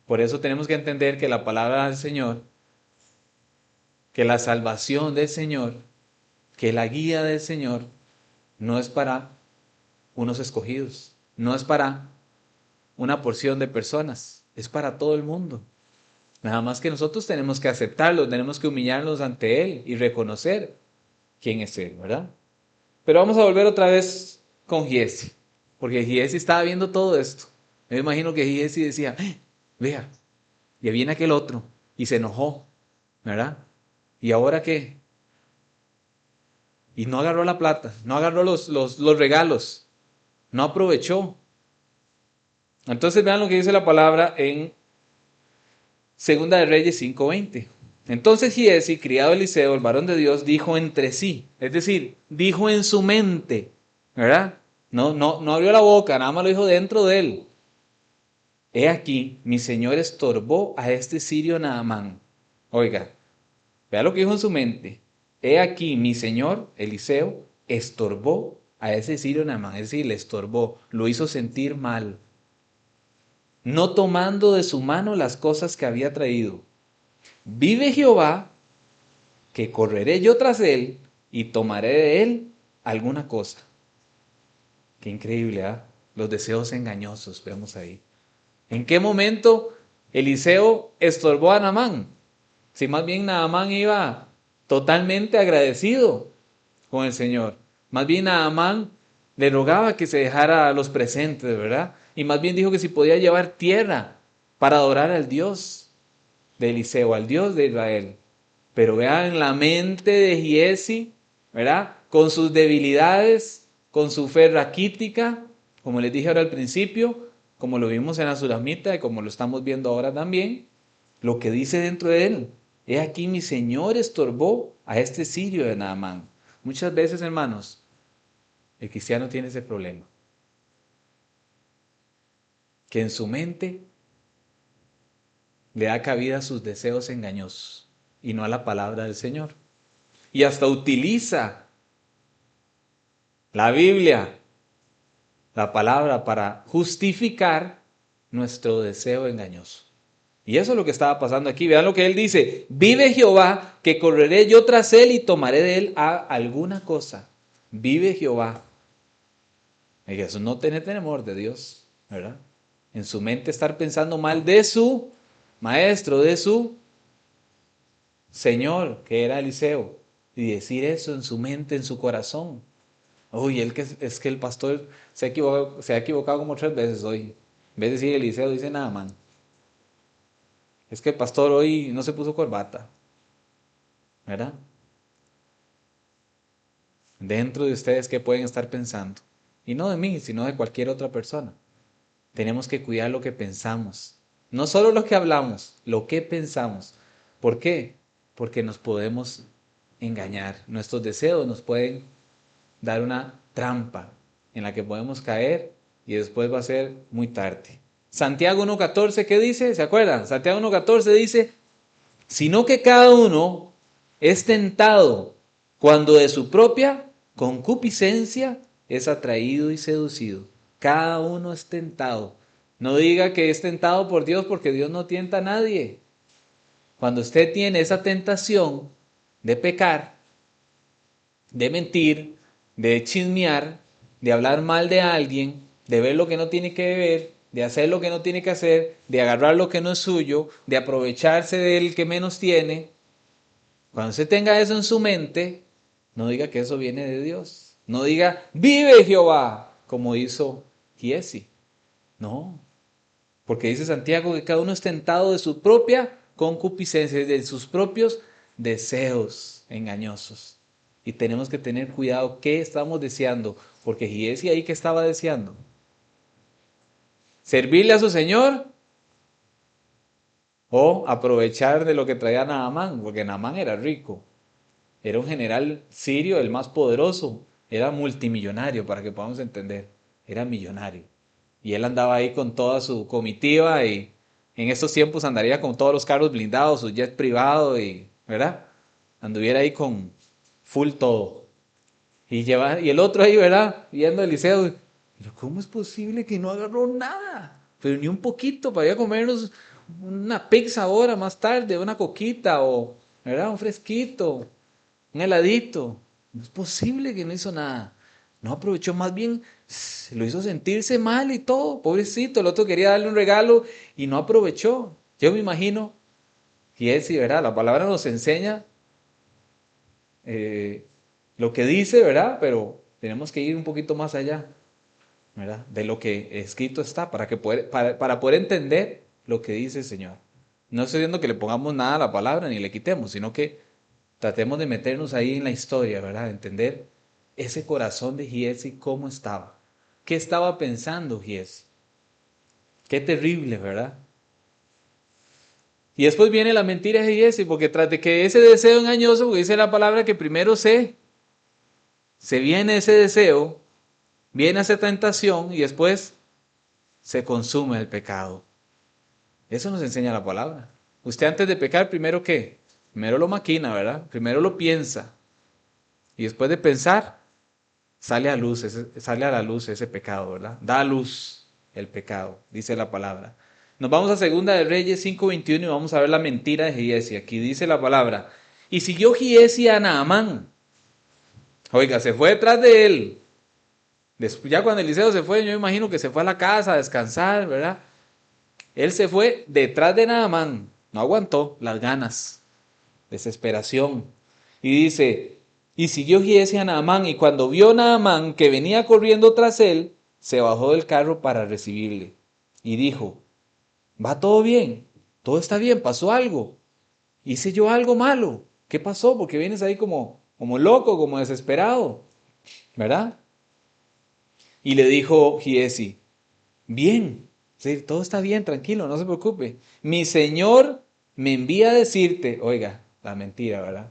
Por eso tenemos que entender que la palabra del Señor, que la salvación del Señor, que la guía del Señor, no es para unos escogidos, no es para una porción de personas, es para todo el mundo. Nada más que nosotros tenemos que aceptarlo, tenemos que humillarnos ante Él y reconocer quién es Él, ¿verdad? Pero vamos a volver otra vez con Giesi, porque Giesi estaba viendo todo esto. Me imagino que Giesi decía, vea, ya viene aquel otro, y se enojó, ¿verdad? ¿Y ahora qué? Y no agarró la plata, no agarró los regalos, no aprovechó. Entonces vean lo que dice la palabra en Segunda de Reyes 5:20. Entonces Giesi, criado de Eliseo, el varón de Dios, dijo entre sí, es decir, dijo en su mente, ¿verdad? No abrió la boca, nada más lo dijo dentro de él. He aquí, mi señor estorbó a este sirio Naamán. Oiga, vea lo que dijo en su mente. He aquí, mi señor Eliseo estorbó a ese sirio Naamán, es decir, le estorbó, lo hizo sentir mal, no tomando de su mano las cosas que había traído. Vive Jehová, que correré yo tras él y tomaré de él alguna cosa. Qué increíble, ¿ah? Los deseos engañosos, vemos ahí. ¿En qué momento Eliseo estorbó a Naamán? Si más bien Naamán iba totalmente agradecido con el Señor. Más bien Naamán le rogaba que se dejara los presentes, ¿verdad? Y más bien dijo que si podía llevar tierra para adorar al Dios de Eliseo, al Dios de Israel. Pero vean la mente de Giesi, ¿verdad? Con sus debilidades, con su fe raquítica, como les dije ahora al principio, como lo vimos en la Sulamita y como lo estamos viendo ahora también, lo que dice dentro de él. He aquí mi Señor estorbó a este sirio de Naamán. Muchas veces, hermanos, el cristiano tiene ese problema. Que en su mente le da cabida a sus deseos engañosos y no a la palabra del Señor. Y hasta utiliza la Biblia, la palabra, para justificar nuestro deseo engañoso. Y eso es lo que estaba pasando aquí. Vean lo que él dice. Vive Jehová, que correré yo tras él y tomaré de él alguna cosa. Vive Jehová. Y eso no tener temor de Dios, ¿verdad? En su mente estar pensando mal de su maestro, de su Señor, que era Eliseo. Y decir eso en su mente, en su corazón. Uy, es que el pastor se ha equivocado como 3 veces hoy. En vez de decir Eliseo, dice Naamán. Es que el pastor hoy no se puso corbata, ¿verdad? Dentro de ustedes, ¿qué pueden estar pensando? Y no de mí, sino de cualquier otra persona. Tenemos que cuidar lo que pensamos. No solo lo que hablamos, lo que pensamos. ¿Por qué? Porque nos podemos engañar. Nuestros deseos nos pueden dar una trampa en la que podemos caer y después va a ser muy tarde. Santiago 1.14, ¿qué dice? ¿Se acuerdan? Santiago 1.14 dice, sino que cada uno es tentado cuando de su propia concupiscencia es atraído y seducido. Cada uno es tentado. No diga que es tentado por Dios porque Dios no tienta a nadie. Cuando usted tiene esa tentación de pecar, de mentir, de chismear, de hablar mal de alguien, de ver lo que no tiene que ver, de hacer lo que no tiene que hacer, de agarrar lo que no es suyo, de aprovecharse del que menos tiene. Cuando usted tenga eso en su mente, no diga que eso viene de Dios. No diga, vive Jehová, como hizo Giesi. No, porque dice Santiago que cada uno es tentado de su propia concupiscencia, de sus propios deseos engañosos. Y tenemos que tener cuidado qué estamos deseando, porque Giesi ahí que estaba deseando. Servirle a su Señor o aprovechar de lo que traía Naamán, porque Naamán era rico. Era un general sirio, el más poderoso. Era multimillonario, para que podamos entender. Era millonario. Y él andaba ahí con toda su comitiva y en estos tiempos andaría con todos los carros blindados, su jet privado y, ¿verdad? Anduviera ahí con full todo. Y el otro ahí, ¿verdad? Viendo el liceo. Pero ¿cómo es posible que no agarró nada? Pero ni un poquito para ir a comernos una pizza ahora más tarde, una coquita o, ¿verdad? Un fresquito, un heladito. No es posible que no hizo nada. No aprovechó, más bien lo hizo sentirse mal y todo, pobrecito. El otro quería darle un regalo y no aprovechó. Yo me imagino, y es sí, ¿verdad? La palabra nos enseña eh, lo que dice, ¿verdad? Pero tenemos que ir un poquito más allá, ¿verdad? De lo que escrito está para poder entender lo que dice el Señor. No estoy diciendo que le pongamos nada a la palabra ni le quitemos, sino que tratemos de meternos ahí en la historia, ¿verdad? De entender ese corazón de Giesi, cómo estaba. ¿Qué estaba pensando Giesi? Qué terrible, ¿verdad? Y después viene la mentira de Giesi, porque tras de que ese deseo engañoso, porque dice la palabra que primero se viene ese deseo, viene esa tentación y después se consume el pecado. Eso nos enseña la palabra. Usted antes de pecar, primero ¿qué? Primero lo maquina, ¿verdad? Primero lo piensa. Y después de pensar, sale a la luz ese pecado, ¿verdad? Da a luz el pecado, dice la palabra. Nos vamos a Segunda de Reyes 5:21 y vamos a ver la mentira de Giesi. Aquí dice la palabra. Y siguió Giesi a Naamán. Oiga, se fue detrás de él. Después, ya cuando Eliseo se fue, yo me imagino que se fue a la casa a descansar, ¿verdad? Él se fue detrás de Naamán. No aguantó las ganas, desesperación. Y dice, y siguió Giesi a Naamán, y cuando vio Naamán que venía corriendo tras él, se bajó del carro para recibirle. Y dijo, ¿va todo bien? ¿Todo está bien? ¿Pasó algo? ¿Hice yo algo malo? ¿Qué pasó? Porque vienes ahí como loco, como desesperado, ¿verdad? Y le dijo Giesi, bien, sí, todo está bien, tranquilo, no se preocupe. Mi Señor me envía a decirte, oiga, la mentira, ¿verdad?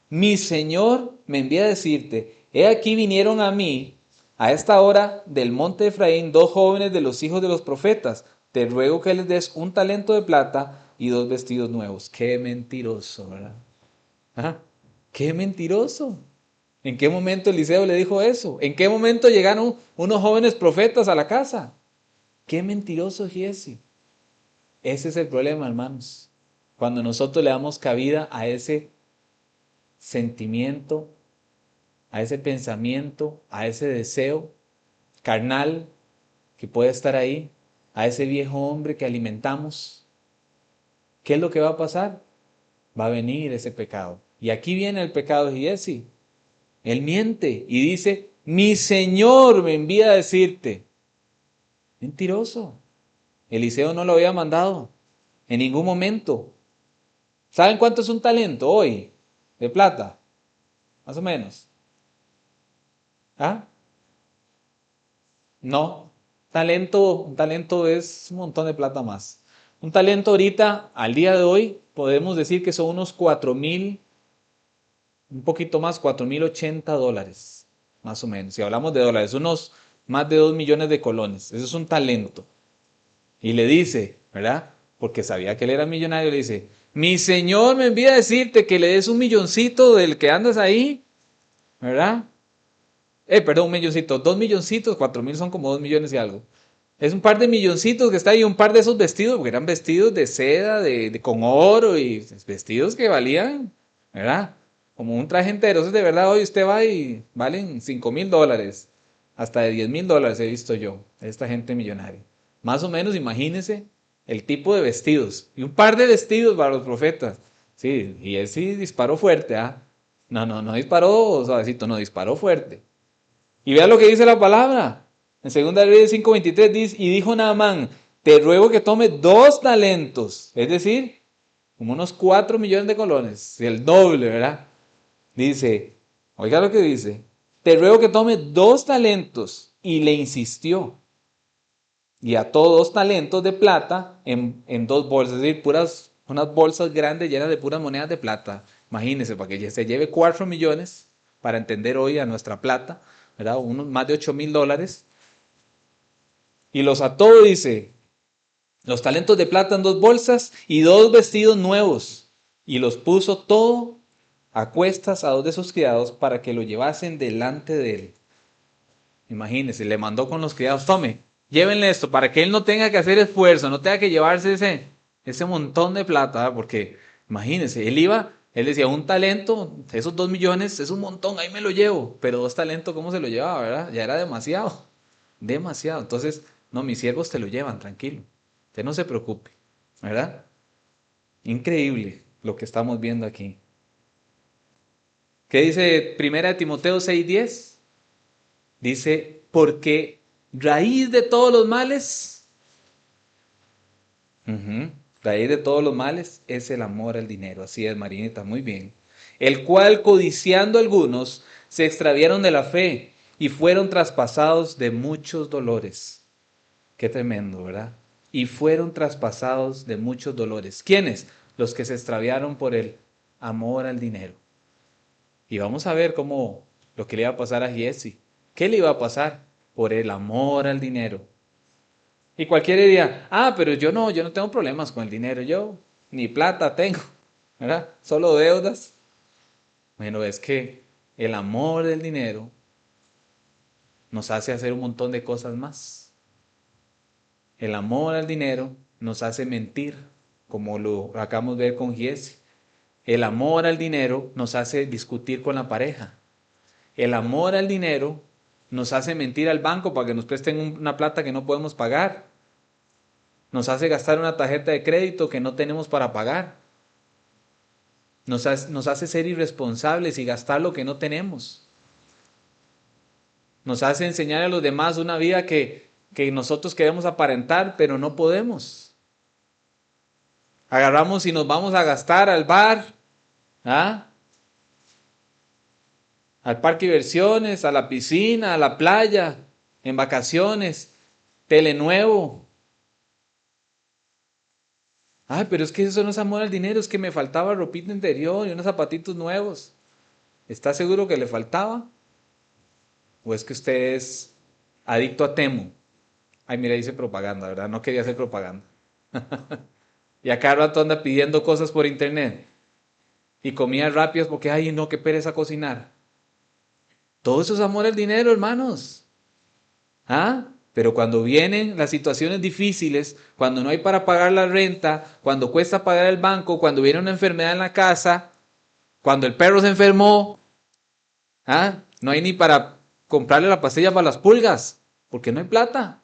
Mi Señor me envía a decirte, he aquí vinieron a mí a esta hora del monte de Efraín dos jóvenes de los hijos de los profetas. Te ruego que les des un talento de plata y dos vestidos nuevos. Qué mentiroso, ¿verdad? ¿Ah? Qué mentiroso. ¿En qué momento Eliseo le dijo eso? ¿En qué momento llegaron unos jóvenes profetas a la casa? Qué mentiroso es Giesi. Ese es el problema, hermanos. Cuando nosotros le damos cabida a ese sentimiento, a ese pensamiento, a ese deseo carnal que puede estar ahí, a ese viejo hombre que alimentamos, ¿qué es lo que va a pasar? Va a venir ese pecado. Y aquí viene el pecado de Giesi. Él miente y dice, mi Señor me envía a decirte. Mentiroso. Eliseo no lo había mandado en ningún momento. ¿Saben cuánto es un talento hoy de plata? Más o menos. ¿Ah? No. Un talento es un montón de plata más. Un talento ahorita, al día de hoy, podemos decir que son unos 4,000, un poquito más, 4,080 dólares, más o menos. Si hablamos de dólares, unos más de 2 millones de colones. Eso es un talento. Y le dice, ¿verdad? Porque sabía que él era millonario, le dice, mi señor me envía a decirte que le des un milloncito del que andas ahí, ¿verdad? Perdón, un milloncito, 2 milloncitos, 4,000 son como 2 millones y algo. Es un par de milloncitos que está ahí, un par de esos vestidos, porque eran vestidos de seda, con oro y vestidos que valían, ¿verdad? Como un traje entero. Eso es de verdad, hoy usted va y valen 5,000 dólares, hasta de 10,000 dólares he visto yo, esta gente millonaria. Más o menos, imagínense el tipo de vestidos. Y un par de vestidos para los profetas. Sí, y él sí disparó fuerte, ¿ah? No, no, no disparó suavecito, no, disparó fuerte. Y vea lo que dice la palabra. En 2 Reyes 5:23 dice, y dijo Naamán, te ruego que tome 2 talentos, es decir, como unos 4 millones de colones, el doble, ¿verdad? Dice, oiga lo que dice, te ruego que tome 2 talentos. Y le insistió. Y ató 2 talentos de plata en dos bolsas, es decir, unas bolsas grandes llenas de puras monedas de plata. Imagínense, para que se lleve 4 millones, para entender hoy a nuestra plata, ¿verdad? Unos más de 8,000 dólares. Y los ató, dice, los talentos de plata en 2 bolsas y 2 vestidos nuevos. Y los puso todo a cuestas a 2 de sus criados para que lo llevasen delante de él. Imagínense, le mandó con los criados, tome, llévenle esto para que él no tenga que hacer esfuerzo, no tenga que llevarse ese montón de plata, porque imagínense, él iba Él decía, un talento, esos 2 millones es un montón, ahí me lo llevo. Pero 2 talentos, ¿cómo se lo llevaba, verdad? Ya era demasiado, demasiado. Entonces, no, mis siervos te lo llevan, tranquilo. Usted no se preocupe, ¿verdad? Increíble lo que estamos viendo aquí. ¿Qué dice Primera de Timoteo 6:10? Dice, porque raíz de todos los males, ujú, raíz de todos los males es el amor al dinero. Así es, Marinita, muy bien. El cual, codiciando algunos, se extraviaron de la fe y fueron traspasados de muchos dolores. Qué tremendo, ¿verdad? Y fueron traspasados de muchos dolores. ¿Quiénes? Los que se extraviaron por el amor al dinero. Y vamos a ver cómo lo que le iba a pasar a Giesi. ¿Qué le iba a pasar? Por el amor al dinero. Y cualquiera diría, pero yo no tengo problemas con el dinero, yo ni plata tengo, ¿verdad? Solo deudas. Bueno, es que el amor del dinero nos hace hacer un montón de cosas más. El amor al dinero nos hace mentir, como lo acabamos de ver con Giesi. El amor al dinero nos hace discutir con la pareja. El amor al dinero nos hace mentir al banco para que nos presten una plata que no podemos pagar. Nos hace gastar una tarjeta de crédito que no tenemos para pagar. Nos hace ser irresponsables y gastar lo que no tenemos. Nos hace enseñar a los demás una vida que nosotros queremos aparentar, pero no podemos. Agarramos y nos vamos a gastar al bar, ¿ah? Al parque de diversiones, a la piscina, a la playa, en vacaciones, tele nuevo. Pero es que eso no es amor al dinero, es que me faltaba ropita interior y unos zapatitos nuevos. ¿Está seguro que le faltaba? ¿O es que usted es adicto a Temu? Ay, mira, dice propaganda, ¿verdad? No quería hacer propaganda. Y a cada rato anda pidiendo cosas por internet. Y comidas rápidas porque, ay, no, qué pereza cocinar. Todo eso es amor al dinero, hermanos. Pero cuando vienen las situaciones difíciles, cuando no hay para pagar la renta, cuando cuesta pagar el banco, cuando viene una enfermedad en la casa, cuando el perro se enfermó, no hay ni para comprarle la pastilla para las pulgas, porque no hay plata,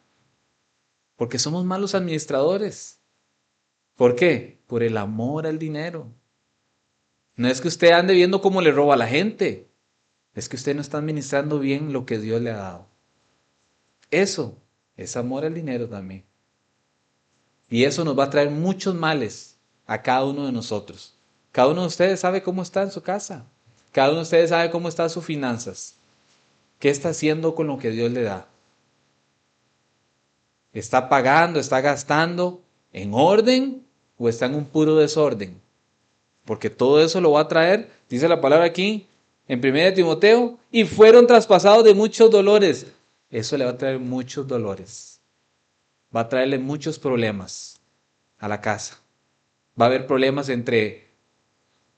porque somos malos administradores. ¿Por qué? Por el amor al dinero. No es que usted ande viendo cómo le roba a la gente, es que usted no está administrando bien lo que Dios le ha dado. Eso es amor al dinero también. Y eso nos va a traer muchos males a cada uno de nosotros. Cada uno de ustedes sabe cómo está en su casa. Cada uno de ustedes sabe cómo están sus finanzas. ¿Qué está haciendo con lo que Dios le da? ¿Está pagando, está gastando en orden o está en un puro desorden? Porque todo eso lo va a traer, dice la palabra aquí, en 1 Timoteo, y fueron traspasados de muchos dolores. Eso le va a traer muchos dolores. Va a traerle muchos problemas a la casa. Va a haber problemas entre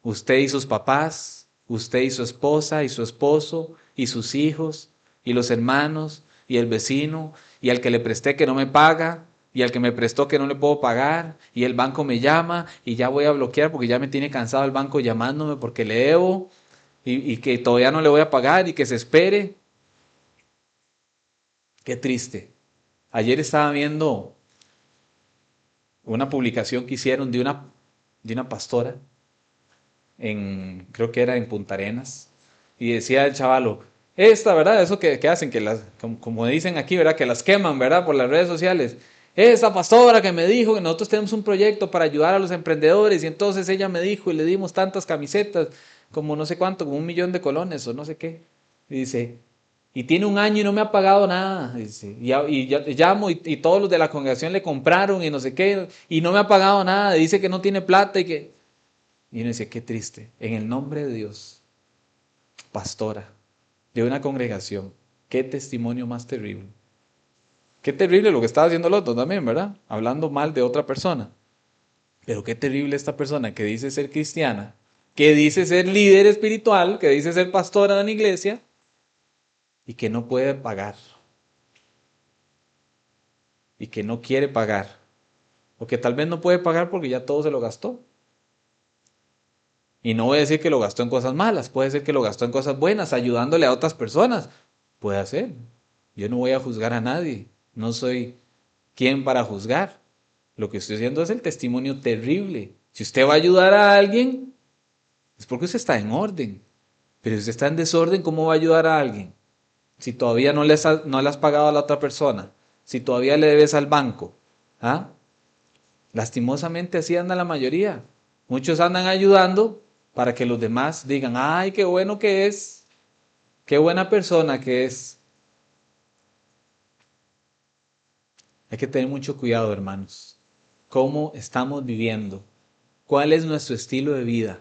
usted y sus papás, usted y su esposa y su esposo y sus hijos y los hermanos y el vecino y al que le presté que no me paga y al que me prestó que no le puedo pagar y el banco me llama y ya voy a bloquear porque ya me tiene cansado el banco llamándome porque le debo y que todavía no le voy a pagar y que se espere. Qué triste. Ayer estaba viendo una publicación que hicieron de una pastora creo que era en Punta Arenas, y decía el chavalo, esta, ¿verdad? Eso que hacen, que como dicen aquí, ¿verdad? Que las queman, ¿verdad? Por las redes sociales. Esa pastora que me dijo que nosotros tenemos un proyecto para ayudar a los emprendedores y entonces ella me dijo y le dimos tantas camisetas, como no sé cuánto, como 1 millón de colones o no sé qué. Y dice, y tiene un año y no me ha pagado nada. Dice, y llamo y todos los de la congregación le compraron y no sé qué, y no me ha pagado nada. Dice que no tiene plata y que... Y uno dice, qué triste. En el nombre de Dios, pastora de una congregación, qué testimonio más terrible. Qué terrible lo que estaba haciendo el otro también, ¿verdad? Hablando mal de otra persona. Pero qué terrible esta persona que dice ser cristiana, que dice ser líder espiritual, que dice ser pastora de una iglesia y que no puede pagar. Y que no quiere pagar. O que tal vez no puede pagar porque ya todo se lo gastó. Y no voy a decir que lo gastó en cosas malas, puede ser que lo gastó en cosas buenas, ayudándole a otras personas. Puede ser. Yo no voy a juzgar a nadie. No soy quien para juzgar. Lo que estoy haciendo es el testimonio terrible. Si usted va a ayudar a alguien, es porque usted está en orden. Pero si usted está en desorden, ¿cómo va a ayudar a alguien? Si todavía no le has pagado a la otra persona, si todavía le debes al banco. ¿Ah? Lastimosamente así anda la mayoría. Muchos andan ayudando para que los demás digan, ay, qué bueno que es, qué buena persona que es. Hay que tener mucho cuidado, hermanos. ¿Cómo estamos viviendo? ¿Cuál es nuestro estilo de vida?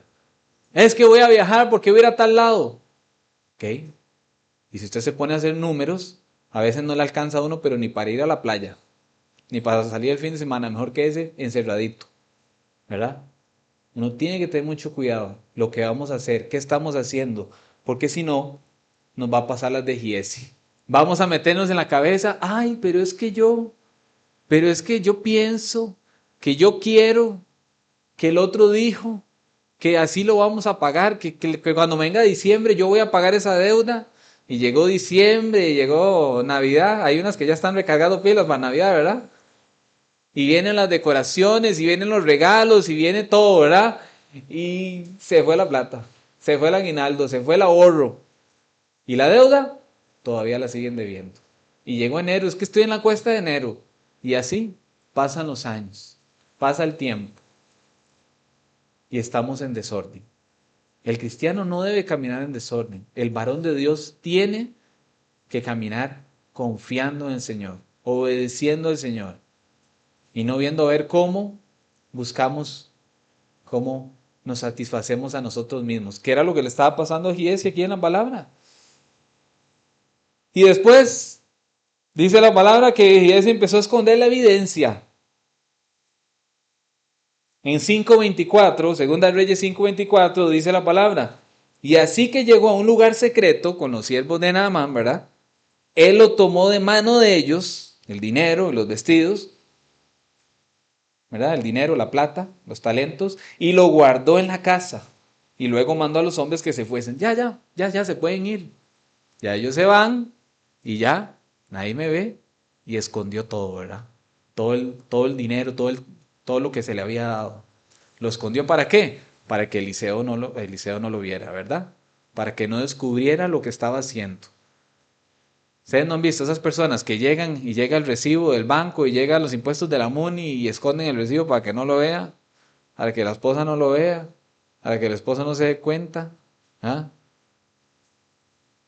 Es que voy a viajar porque voy a ir a tal lado. ¿Ok? Y si usted se pone a hacer números, a veces no le alcanza a uno, pero ni para ir a la playa, ni para salir el fin de semana, mejor que ese encerradito, ¿verdad? Uno tiene que tener mucho cuidado lo que vamos a hacer, qué estamos haciendo, porque si no, nos va a pasar las de Giesi. Vamos a meternos en la cabeza, ay, pero es que yo pienso, que yo quiero, que el otro dijo, que así lo vamos a pagar, que cuando venga diciembre yo voy a pagar esa deuda. Y llegó diciembre, y llegó Navidad, hay unas que ya están recargando pilas para Navidad, ¿verdad? Y vienen las decoraciones, y vienen los regalos, y viene todo, ¿verdad? Y se fue la plata, se fue el aguinaldo, se fue el ahorro. Y la deuda todavía la siguen debiendo. Y llegó enero, es que estoy en la cuesta de enero. Y así pasan los años, pasa el tiempo y estamos en desorden. El cristiano no debe caminar en desorden. El varón de Dios tiene que caminar confiando en el Señor, obedeciendo al Señor y no viendo a ver cómo buscamos, cómo nos satisfacemos a nosotros mismos, que era lo que le estaba pasando a Giesi aquí en la palabra. Y después dice la palabra que Giesi empezó a esconder la evidencia. En 5:24, Segunda Reyes 5:24, dice la palabra. Y así que llegó a un lugar secreto con los siervos de Naamán, ¿verdad? Él lo tomó de mano de ellos, el dinero, los vestidos, ¿verdad? El dinero, la plata, los talentos, y lo guardó en la casa. Y luego mandó a los hombres que se fuesen. Ya, se pueden ir. Ya ellos se van y ya, nadie me ve. Y escondió todo, ¿verdad? Todo el dinero, todo lo que se le había dado. ¿Lo escondió para qué? Para que Eliseo no lo viera, ¿verdad? Para que no descubriera lo que estaba haciendo. Ustedes no han visto esas personas que llegan y llega el recibo del banco y llegan los impuestos de la MUNI y esconden el recibo para que no lo vea, para que la esposa no lo vea, para que la esposa no se dé cuenta. ¿Ah?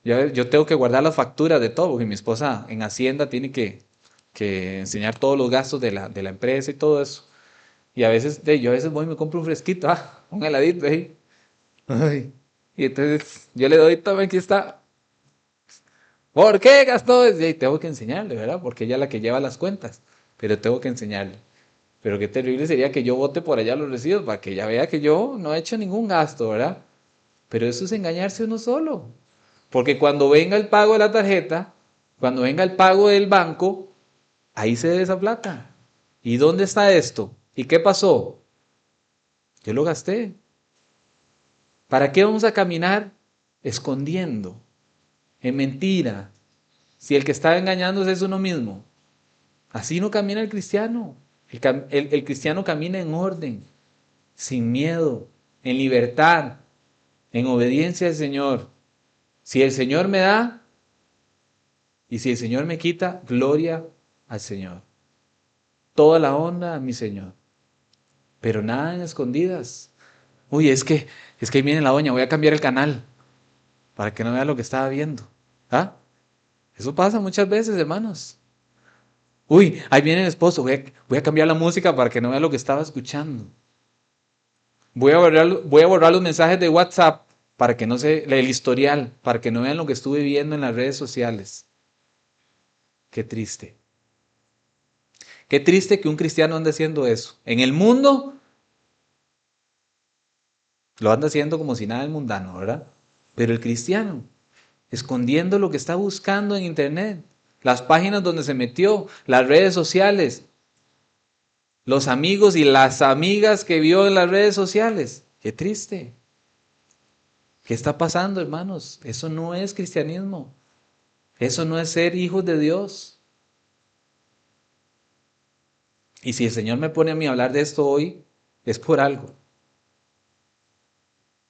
Yo tengo que guardar las facturas de todo, porque mi esposa en Hacienda tiene que enseñar todos los gastos de la empresa y todo eso. Y yo a veces voy y me compro un fresquito, un heladito ahí. Ay. Y entonces yo le doy, toma, aquí está. ¿Por qué gastó? Y tengo que enseñarle, ¿verdad? Porque ella es la que lleva las cuentas. Pero tengo que enseñarle. Pero qué terrible sería que yo bote por allá los recibos para que ella vea que yo no he hecho ningún gasto, ¿verdad? Pero eso es engañarse uno solo. Porque cuando venga el pago de la tarjeta, cuando venga el pago del banco, ahí se debe esa plata. ¿Y dónde está esto? ¿Y qué pasó? Yo lo gasté. ¿Para qué vamos a caminar escondiendo, en mentira, si el que está engañándose es uno mismo? Así no camina el cristiano. El cristiano camina en orden, sin miedo, en libertad, en obediencia al Señor. Si el Señor me da y si el Señor me quita, gloria al Señor. Toda la honra a mi Señor. Pero nada en escondidas. Uy, es que ahí viene la doña, voy a cambiar el canal para que no vea lo que estaba viendo. ¿Ah? Eso pasa muchas veces, hermanos. Uy, ahí viene el esposo, voy a cambiar la música para que no vea lo que estaba escuchando. Voy a borrar los mensajes de WhatsApp para que no el historial, para que no vean lo que estuve viendo en las redes sociales. Qué triste. Qué triste que un cristiano ande haciendo eso. En el mundo lo anda haciendo como si nada es mundano, ¿verdad? Pero el cristiano, escondiendo lo que está buscando en internet, las páginas donde se metió, las redes sociales, los amigos y las amigas que vio en las redes sociales. Qué triste. ¿Qué está pasando, hermanos? Eso no es cristianismo. Eso no es ser hijos de Dios. Y si el Señor me pone a mí a hablar de esto hoy, es por algo.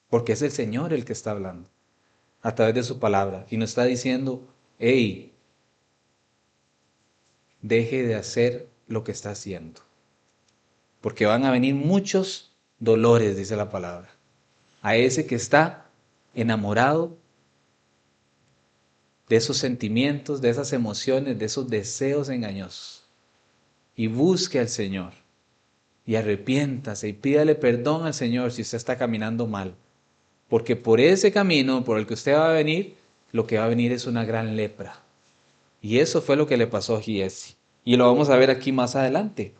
Porque es el Señor el que está hablando a través de su palabra. Y nos está diciendo, hey, deje de hacer lo que está haciendo. Porque van a venir muchos dolores, dice la palabra. A ese que está enamorado de esos sentimientos, de esas emociones, de esos deseos engañosos. Y busque al Señor. Y arrepiéntase y pídale perdón al Señor si usted está caminando mal. Porque por ese camino por el que usted va a venir, lo que va a venir es una gran lepra. Y eso fue lo que le pasó a Giesi. Y lo vamos a ver aquí más adelante.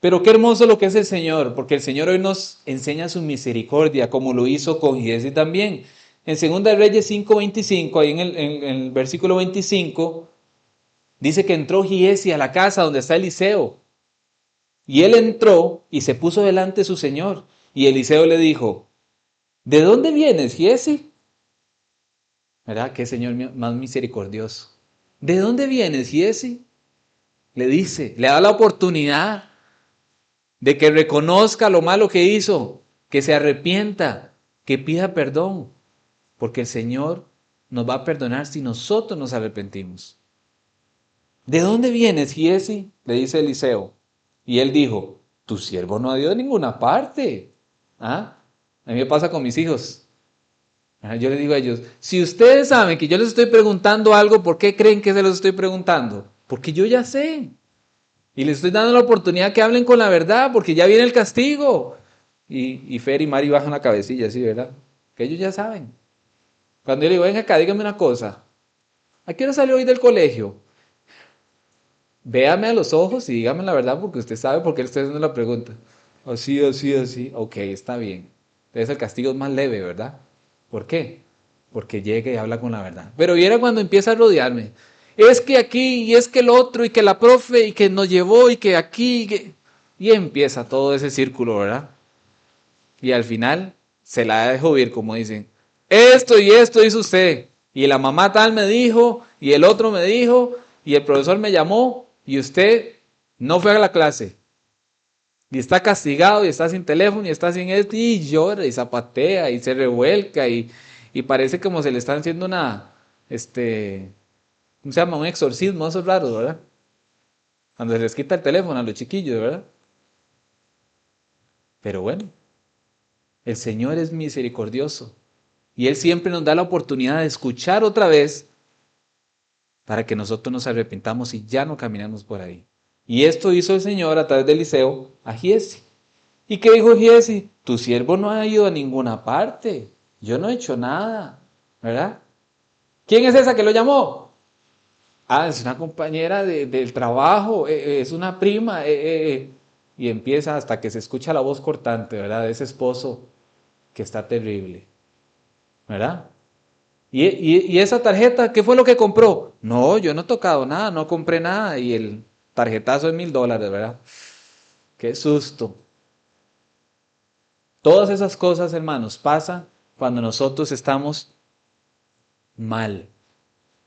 Pero qué hermoso lo que es el Señor, porque el Señor hoy nos enseña su misericordia, como lo hizo con Giesi también. En 2 Reyes 5:25, ahí en el versículo 25, dice que entró Giesi a la casa donde está Eliseo. Y él entró y se puso delante de su Señor. Y Eliseo le dijo, ¿de dónde vienes, Giesi? ¿Verdad? Qué Señor más misericordioso. ¿De dónde vienes, Giesi? Le dice, le da la oportunidad de que reconozca lo malo que hizo, que se arrepienta, que pida perdón, porque el Señor nos va a perdonar si nosotros nos arrepentimos. ¿De dónde vienes, Giesi? Le dice Eliseo. Y él dijo, tu siervo no ha ido a ninguna parte. ¿Ah? A mí me pasa con mis hijos. Yo les digo a ellos, si ustedes saben que yo les estoy preguntando algo, ¿por qué creen que se los estoy preguntando? Porque yo ya sé. Y les estoy dando la oportunidad que hablen con la verdad, porque ya viene el castigo. Y Fer y Mari bajan la cabecilla, ¿sí, verdad? Que ellos ya saben. Cuando yo le digo, venga acá, dígame una cosa. ¿A qué hora salió hoy del colegio? Véame a los ojos y dígame la verdad, porque usted sabe por qué le estoy haciendo la pregunta. Así, así, así. Ok, está bien. Entonces el castigo es más leve, ¿verdad? ¿Por qué? Porque llega y habla con la verdad. Pero viera cuando empieza a rodearme. Es que aquí, y es que el otro, y que la profe, y que nos llevó, y que aquí, y empieza todo ese círculo, ¿verdad? Y al final se la dejo ir, como dicen. Esto y esto hizo usted. Y la mamá tal me dijo, y el otro me dijo, y el profesor me llamó, y usted no fue a la clase. Y está castigado, y está sin teléfono, y está sin esto, y llora, y zapatea, y se revuelca, y parece como se le están haciendo ¿cómo se llama? Un exorcismo, esos raros, ¿verdad? Cuando se les quita el teléfono a los chiquillos, ¿verdad? Pero bueno, el Señor es misericordioso, y Él siempre nos da la oportunidad de escuchar otra vez para que nosotros nos arrepintamos y ya no caminemos por ahí. Y esto hizo el Señor a través de Eliseo a Giesi. ¿Y qué dijo Giesi? Tu siervo no ha ido a ninguna parte. Yo no he hecho nada, ¿verdad? ¿Quién es esa que lo llamó? Ah, es una compañera del trabajo, es una prima. Y empieza hasta que se escucha la voz cortante, ¿verdad? De ese esposo que está terrible, ¿verdad? Y esa tarjeta, ¿qué fue lo que compró? No, yo no he tocado nada, no compré nada. Y el tarjetazo es $1000, ¿verdad? Qué susto. Todas esas cosas, hermanos, pasan cuando nosotros estamos mal,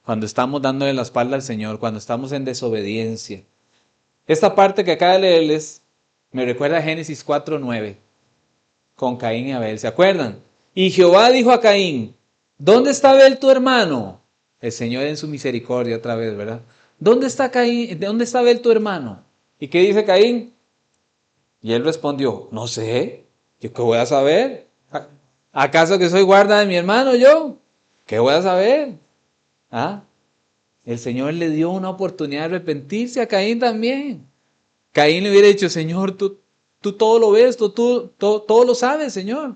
cuando estamos dándole la espalda al Señor, cuando estamos en desobediencia. Esta parte que acaba de leerles me recuerda a Génesis 4:9, con Caín y Abel. ¿Se acuerdan? Y Jehová dijo a Caín, ¿dónde está Abel tu hermano? El Señor en su misericordia otra vez, ¿verdad? ¿Dónde está Caín? ¿Dónde está Abel tu hermano? ¿Y qué dice Caín? Y él respondió, no sé, ¿yo qué voy a saber? ¿Acaso que soy guarda de mi hermano yo? ¿Qué voy a saber? ¿Ah? El Señor le dio una oportunidad de arrepentirse a Caín también. Caín le hubiera dicho, Señor, tú todo lo ves, todo lo sabes, Señor.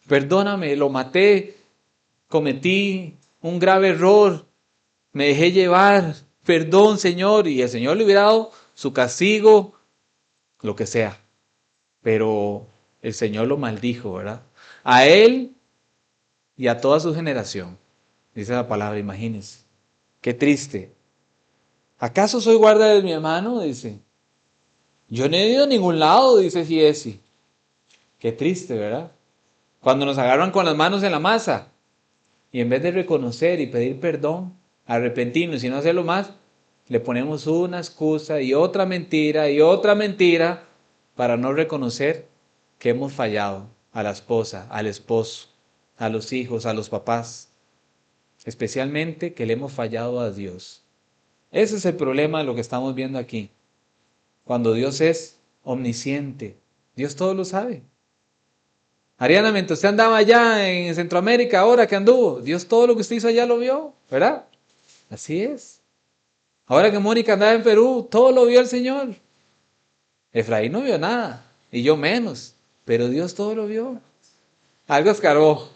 Perdóname, lo maté, cometí un grave error, me dejé llevar, perdón, Señor. Y el Señor le hubiera dado su castigo, lo que sea. Pero el Señor lo maldijo, ¿verdad? A él y a toda su generación. Dice la palabra, imagínense. Qué triste. ¿Acaso soy guarda de mi hermano? Dice. Yo no he ido a ningún lado, dice Giesi. Qué triste, ¿verdad? Cuando nos agarran con las manos en la masa y en vez de reconocer y pedir perdón, arrepentirnos y no hacerlo más, le ponemos una excusa y otra mentira para no reconocer que hemos fallado a la esposa, al esposo, a los hijos, a los papás, especialmente que le hemos fallado a Dios. Ese es el problema de lo que estamos viendo aquí. Cuando Dios es omnisciente, Dios todo lo sabe. Ariana, mientras usted andaba allá en Centroamérica, ahora que anduvo, Dios todo lo que usted hizo allá lo vio, ¿verdad? Así es. Ahora que Mónica andaba en Perú, todo lo vio el Señor. Efraín no vio nada, y yo menos, pero Dios todo lo vio. Algo escarbó,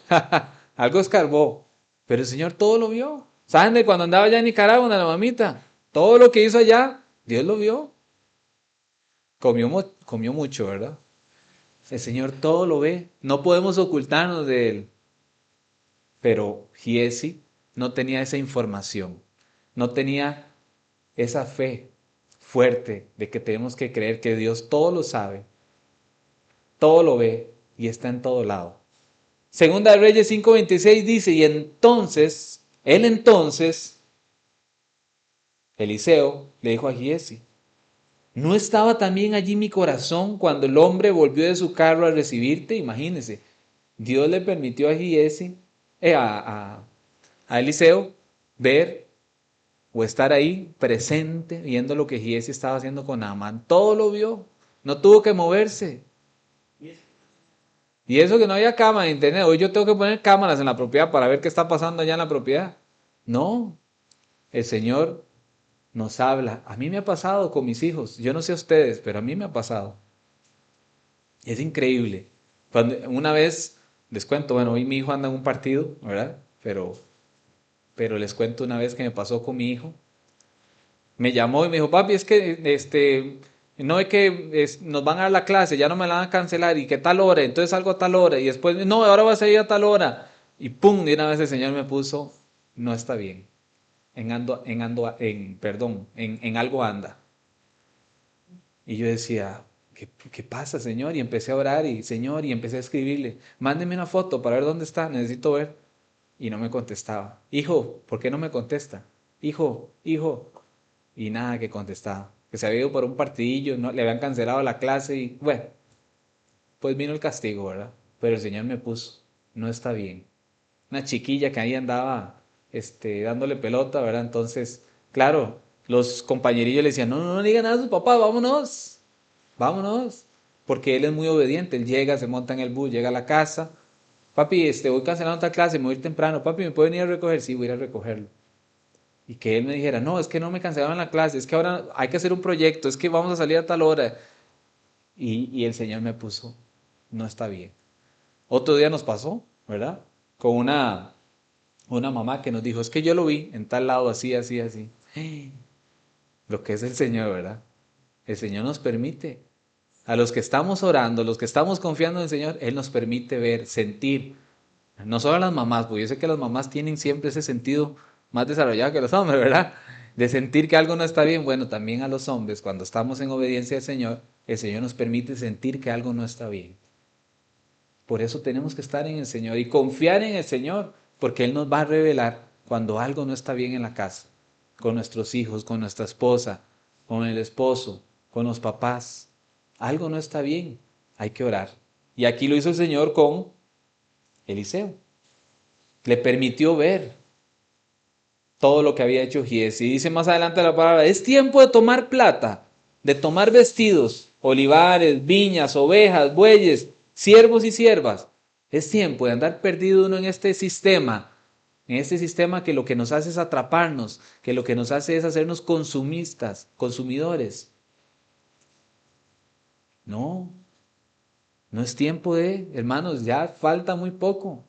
algo escarbó, pero el Señor todo lo vio. ¿Saben de cuando andaba allá en Nicaragua, la mamita? Todo lo que hizo allá, Dios lo vio. Comió mucho, ¿verdad? El Señor todo lo ve. No podemos ocultarnos de Él. Pero Giesi no tenía esa información. No tenía esa fe fuerte de que tenemos que creer que Dios todo lo sabe, todo lo ve y está en todo lado. Segunda de Reyes 5:26 dice, y entonces, Eliseo, le dijo a Giesi, ¿no estaba también allí mi corazón cuando el hombre volvió de su carro a recibirte? Imagínense, Dios le permitió a Giesi, a Eliseo, ver o estar ahí presente, viendo lo que Giesi estaba haciendo con Naamán. Todo lo vio, no tuvo que moverse. Y eso que no había cámara en internet. Hoy yo tengo que poner cámaras en la propiedad para ver qué está pasando allá en la propiedad. No, el Señor nos habla. A mí me ha pasado con mis hijos. Yo no sé a ustedes, pero a mí me ha pasado. Es increíble. Una vez, les cuento, bueno, hoy mi hijo anda en un partido, ¿verdad? Pero les cuento una vez que me pasó con mi hijo. Me llamó y me dijo, papi, es que no es que nos van a dar la clase, ya no me la van a cancelar y que tal hora, entonces salgo a tal hora y después, no, ahora vas a ir a tal hora. Y pum, de una vez el Señor me puso, no está bien, en algo anda. Y yo decía, ¿qué pasa, Señor? Y empecé a orar y Señor, y empecé a escribirle, mándeme una foto para ver dónde está, necesito ver. Y no me contestaba. Hijo, ¿por qué no me contesta? Hijo. Y nada que contestaba. Que se había ido por un partidillo, no, le habían cancelado la clase y bueno, pues vino el castigo, ¿verdad? Pero el Señor me puso, no está bien. Una chiquilla que ahí andaba dándole pelota, ¿verdad? Entonces, claro, los compañerillos le decían, no digan nada a su papá, vámonos. Porque él es muy obediente, él llega, se monta en el bus, llega a la casa. Papi, voy cancelando otra clase, me voy a ir temprano. Papi, ¿me puede venir a recoger? Sí, voy a ir a recogerlo. Y que él me dijera, no, es que no me cancelaban la clase, es que ahora hay que hacer un proyecto, es que vamos a salir a tal hora. Y el Señor me puso, no está bien. Otro día nos pasó, ¿verdad? Con una mamá que nos dijo, es que yo lo vi en tal lado, así. Lo que es el Señor, ¿verdad? El Señor nos permite. A los que estamos orando, los que estamos confiando en el Señor, Él nos permite ver, sentir. No solo a las mamás, porque yo sé que las mamás tienen siempre ese sentido más desarrollado que los hombres, ¿verdad? De sentir que algo no está bien. Bueno, también a los hombres, cuando estamos en obediencia al Señor, el Señor nos permite sentir que algo no está bien. Por eso tenemos que estar en el Señor y confiar en el Señor, porque Él nos va a revelar cuando algo no está bien en la casa, con nuestros hijos, con nuestra esposa, con el esposo, con los papás. Algo no está bien, hay que orar. Y aquí lo hizo el Señor con Eliseo. Le permitió ver todo lo que había hecho Giesi. Y dice más adelante la palabra, es tiempo de tomar plata, de tomar vestidos, olivares, viñas, ovejas, bueyes, siervos y siervas. Es tiempo de andar perdido uno en este sistema que lo que nos hace es atraparnos, que lo que nos hace es hacernos consumistas, consumidores. No, no es tiempo de, hermanos, ya falta muy poco.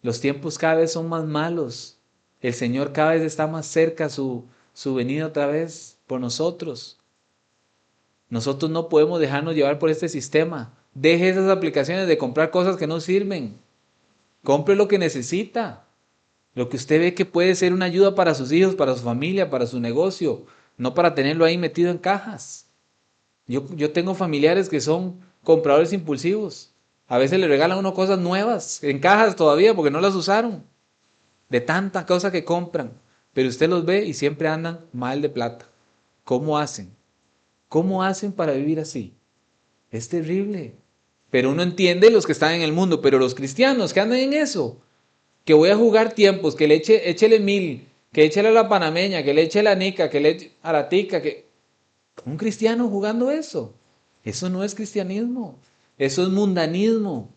Los tiempos cada vez son más malos. El Señor cada vez está más cerca su venida otra vez por nosotros. Nosotros no podemos dejarnos llevar por este sistema. Deje esas aplicaciones de comprar cosas que no sirven. Compre lo que necesita. Lo que usted ve que puede ser una ayuda para sus hijos, para su familia, para su negocio. No para tenerlo ahí metido en cajas. Yo tengo familiares que son compradores impulsivos. A veces le regalan a uno cosas nuevas, en cajas todavía, porque no las usaron, de tanta cosa que compran. Pero usted los ve y siempre andan mal de plata. ¿Cómo hacen? ¿Cómo hacen para vivir así? Es terrible. Pero uno entiende los que están en el mundo, pero los cristianos que andan en eso, que voy a jugar tiempos, que échele 1000, que échele a la panameña, que le eche a la nica, que le eche a la tica, que un cristiano jugando eso no es cristianismo, eso es mundanismo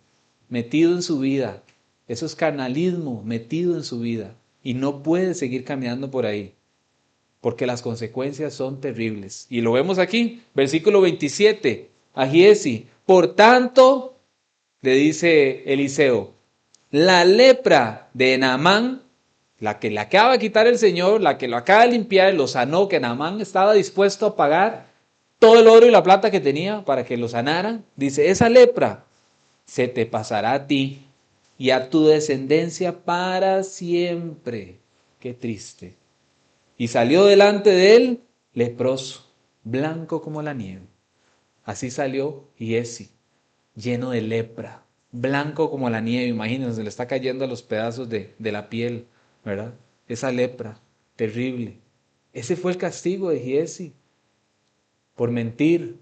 metido en su vida, eso es carnalismo metido en su vida y no puede seguir caminando por ahí, porque las consecuencias son terribles. Y lo vemos aquí, versículo 27, a Giezi, por tanto, le dice Eliseo, la lepra de Naamán, la que le acaba de quitar el Señor, la que lo acaba de limpiar, lo sanó, que Naamán estaba dispuesto a pagar todo el oro y la plata que tenía para que lo sanaran, dice, esa lepra se te pasará a ti y a tu descendencia para siempre. Qué triste. Y salió delante de él leproso, blanco como la nieve. Así salió Giezi, lleno de lepra, blanco como la nieve. Imagínense, le está cayendo a los pedazos de la piel, ¿verdad? Esa lepra terrible. Ese fue el castigo de Giezi, por mentir,